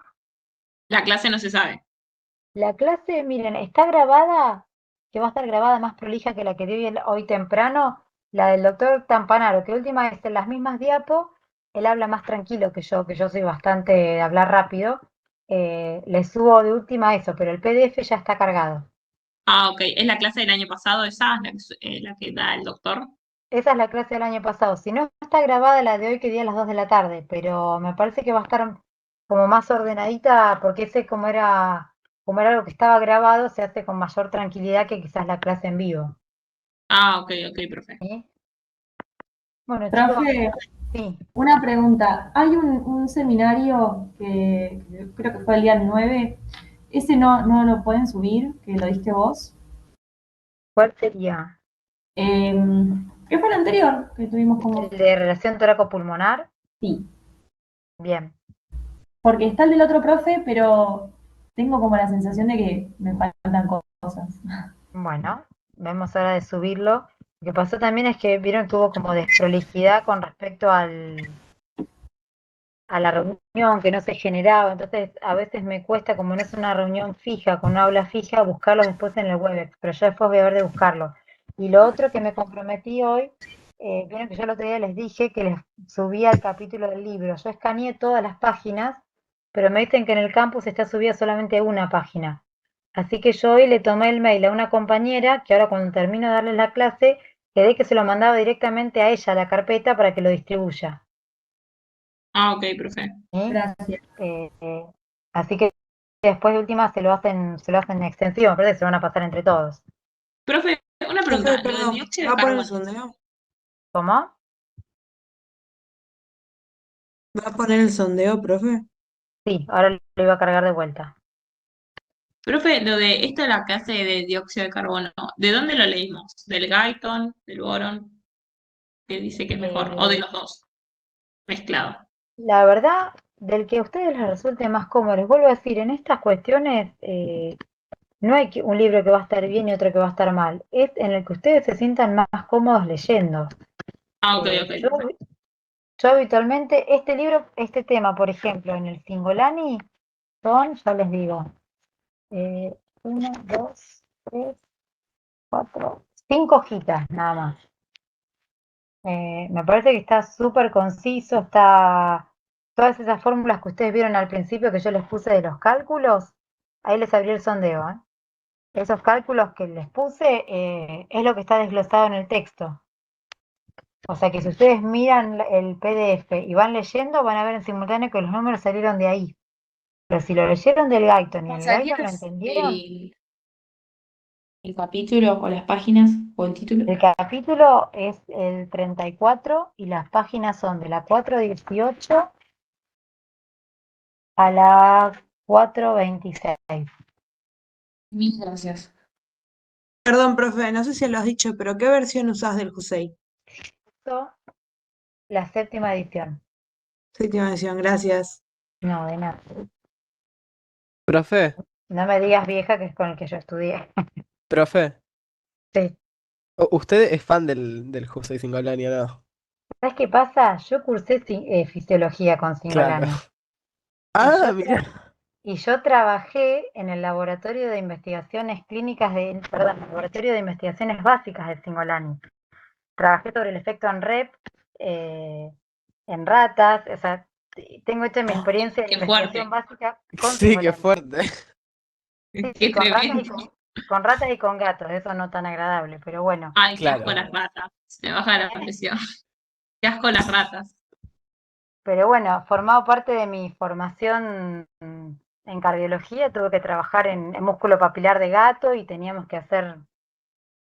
La clase no se sabe. La clase, miren, está grabada, que va a estar grabada más prolija que la que di hoy temprano, la del doctor Tampanaro, que última vez en las mismas diapos, él habla más tranquilo que yo soy bastante de hablar rápido. Le subo de última eso, pero el PDF ya está cargado. Ah, ok. ¿Es la clase del año pasado esa, la que da el doctor? Esa es la clase del año pasado. Si no está grabada la de hoy que di a las 2 de la tarde, pero me parece que va a estar como más ordenadita porque ese como era algo que estaba grabado, se hace con mayor tranquilidad que quizás la clase en vivo. Ah, ok, ok, profe. ¿Sí? Bueno, chicos, Profe, sí. una pregunta. Hay un seminario que creo que fue el día 9. ¿Ese no lo pueden subir, que lo diste vos? ¿Cuál sería? ¿Qué fue el anterior que tuvimos como? ¿El de relación toraco-pulmonar? Sí, Bien. porque está el del otro profe, pero tengo como la sensación de que me faltan cosas. Bueno, vemos ahora de subirlo. Lo que pasó también es que vieron que hubo como desprolijidad con respecto a la reunión que no se generaba, entonces a veces me cuesta, como no es una reunión fija, con una aula fija, buscarlos después en el Webex, pero yo después voy a ver de buscarlo. Y lo otro que me comprometí hoy, vieron que yo el otro día les dije que les subía el capítulo del libro, yo escaneé todas las páginas, pero me dicen que en el campus está subida solamente una página. Así que yo hoy le tomé el mail a una compañera, que ahora cuando termino de darles la clase, quedé que se lo mandaba directamente a ella, a la carpeta, para que lo distribuya. Ah, ok, profe. ¿Sí? Gracias. Así que después de última se lo hacen extensivo, pero se lo van a pasar entre todos. Profe, una Profe, pregunta. Lo del perdón, dióxido ¿va de a poner el carbono. sondeo? ¿Cómo? ¿Va a poner el sondeo, profe? Sí, ahora lo iba a cargar de vuelta. Profe, lo de esto de la clase de dióxido de carbono, ¿de dónde lo leímos? ¿Del Guyton, del Boron? ¿Qué dice que es mejor? ¿O de los dos? Mezclado. La verdad, del que a ustedes les resulte más cómodo, les vuelvo a decir, en estas cuestiones no hay un libro que va a estar bien y otro que va a estar mal. Es en el que ustedes se sientan más cómodos leyendo. Ah, ok, ok, Yo, perfecto. yo habitualmente, este libro, este tema, por ejemplo, en el Singolani, son, ya les digo, 1, 2, 3, 4, 5 hojitas nada más. Me parece que está súper conciso, está todas esas fórmulas que ustedes vieron al principio que yo les puse de los cálculos, ahí les abrí el sondeo, ¿eh? Esos cálculos que les puse es lo que está desglosado en el texto. O sea que si ustedes miran el PDF y van leyendo, van a ver en simultáneo que los números salieron de ahí. Pero si lo leyeron del Guyton y en el Guyton lo entendieron, El capítulo o las páginas o el título? el capítulo es el 34 y las páginas son de la 418 a la 426. Mil gracias. Perdón, profe, no sé si lo has dicho, pero ¿qué versión usás del Jusei? La séptima edición. Séptima edición, gracias. No, de nada. Profe, No me digas vieja, que es con el que yo estudié. profe. Sí. ¿Usted es fan del José Singolani, no? ¿Sabes qué pasa? Yo cursé fisiología con Claro. Singolani. Y Ah, yo mira. Y yo trabajé en el laboratorio de investigaciones clínicas laboratorio de investigaciones básicas de Singolani. Trabajé sobre el efecto en REP, en ratas, o sea, tengo hecha mi experiencia de Qué investigación fuerte, básica con Sí, qué Singolani. fuerte. Sí, qué con ratas y tremendo. con ratas y con gatos, eso no tan agradable, pero bueno. Ay, qué asco Claro. las ratas. Se me baja la presión. Qué asco las ratas. Pero bueno, formado parte de mi formación en cardiología, tuve que trabajar en músculo papilar de gato y teníamos que hacer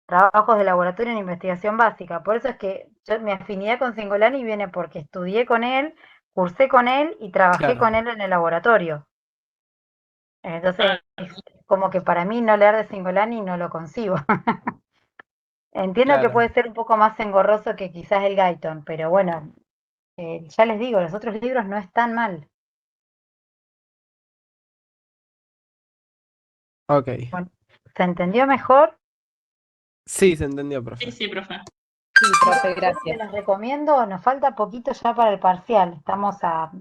trabajos de laboratorio en investigación básica. Por eso es que mi afinidad con Singolani viene porque estudié con él, cursé con él y trabajé Claro, con él en el laboratorio. Entonces, Ah, como que para mí no leer de Singolani no lo concibo. Entiendo que claro. puede ser un poco más engorroso que quizás el Guyton, pero bueno, ya les digo, los otros libros no están mal. Ok. Bueno, ¿se entendió mejor? Sí, se entendió, sí, profe. sí, profe. Sí, profe, Yo lo que gracias. les recomiendo, nos falta poquito ya para el parcial, estamos a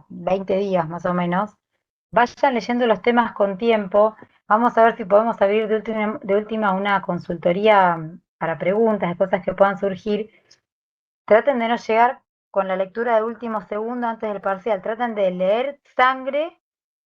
20 días más o menos. Vayan leyendo los temas con tiempo. Vamos a ver si podemos abrir de última una consultoría para preguntas, de cosas que puedan surgir. Traten de no llegar con la lectura de último segundo antes del parcial. Traten de leer sangre,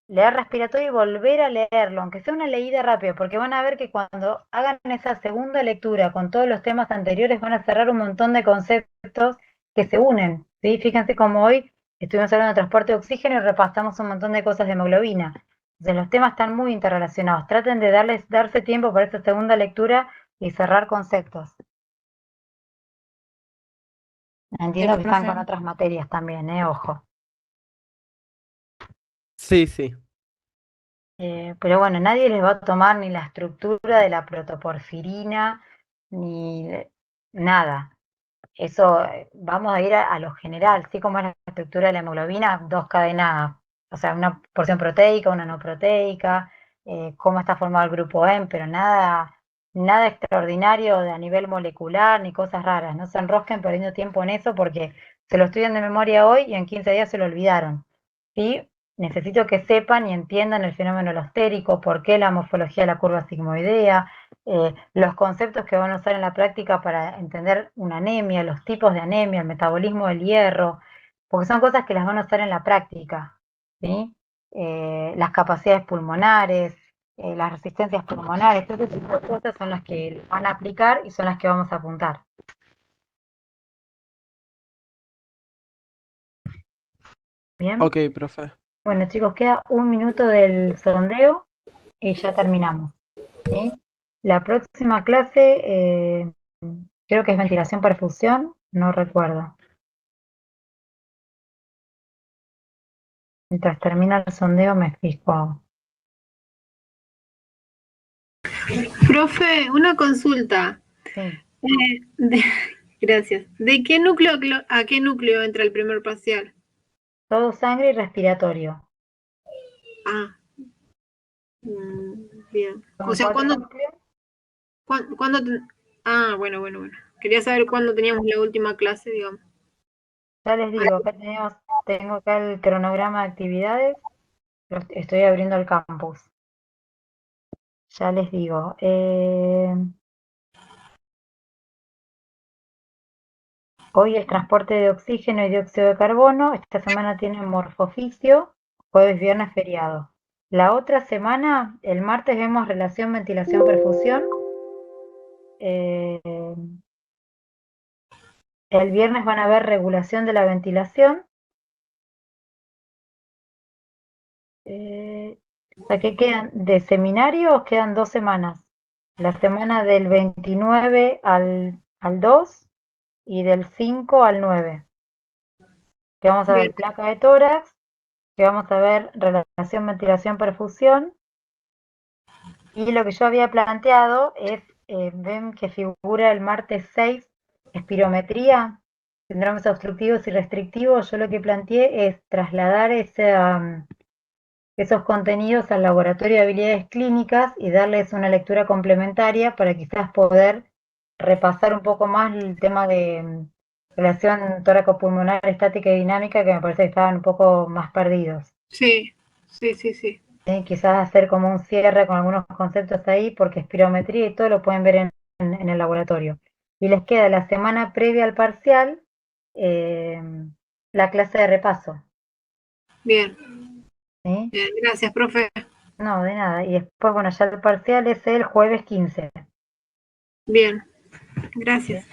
leer respiratorio y volver a leerlo, aunque sea una leída rápida, porque van a ver que cuando hagan esa segunda lectura con todos los temas anteriores van a cerrar un montón de conceptos que se unen, ¿sí? Fíjense como hoy estuvimos hablando de transporte de oxígeno y repasamos un montón de cosas de hemoglobina. Entonces los temas están muy interrelacionados. Traten de darse tiempo para esa segunda lectura y cerrar conceptos. Entiendo que están profe. con otras materias también, ojo. Sí, sí. Pero bueno, nadie les va a tomar ni la estructura de la protoporfirina, ni nada. Eso, vamos a ir a lo general, así como es la estructura de la hemoglobina, dos cadenas, o sea, una porción proteica, una no proteica, cómo está formado el grupo M, pero nada extraordinario a nivel molecular, ni cosas raras. No se enrosquen perdiendo tiempo en eso porque se lo estudian de memoria hoy y en 15 días se lo olvidaron. ¿Sí? Necesito que sepan y entiendan el fenómeno alostérico, por qué la morfología de la curva sigmoidea, los conceptos que van a usar en la práctica para entender una anemia, los tipos de anemia, el metabolismo del hierro, porque son cosas que las van a usar en la práctica, ¿sí? Las capacidades pulmonares, las resistencias pulmonares, todo ese tipo de cosas son las que van a aplicar y son las que vamos a apuntar. Bien, Ok, profe. bueno chicos, queda un minuto del sondeo y ya terminamos, ¿sí? La próxima clase creo que es ventilación perfusión, no recuerdo. Mientras termina el sondeo me fijo. Profe, una consulta. Sí, De- gracias. ¿De qué núcleo a qué núcleo entra el primer parcial? todo sangre y respiratorio. Ah, bien. O Son sea, 4 núcleos. Ah, bueno. Quería saber cuándo teníamos la última clase, digamos. Ya les digo, acá tengo acá el cronograma de actividades. Estoy abriendo el campus. Ya les digo. Hoy es transporte de oxígeno y dióxido de carbono. Esta semana tienen morfofisio. Jueves, viernes, feriado. La otra semana, el martes vemos relación ventilación-perfusión. El viernes van a ver regulación de la ventilación. O sea que quedan de seminarios, quedan 2 semanas. La semana del 29 al 2 y del 5 al 9. Que vamos a Bien, ver placa de tórax, que vamos a ver relación ventilación-perfusión. Y lo que yo había planteado es, ven que figura el martes 6, espirometría, síndromes obstructivos y restrictivos. Yo lo que planteé es trasladar esos contenidos al laboratorio de habilidades clínicas y darles una lectura complementaria para quizás poder repasar un poco más el tema de relación tóraco-pulmonar estática y dinámica, que me parece que estaban un poco más perdidos. sí. ¿sí? Quizás hacer como un cierre con algunos conceptos ahí, porque espirometría y todo lo pueden ver en el laboratorio. Y les queda la semana previa al parcial, eh, la clase de repaso, Bien, ¿sí? bien, gracias, profe. No, de nada. Y después, bueno, ya el parcial es el jueves 15. Bien, gracias.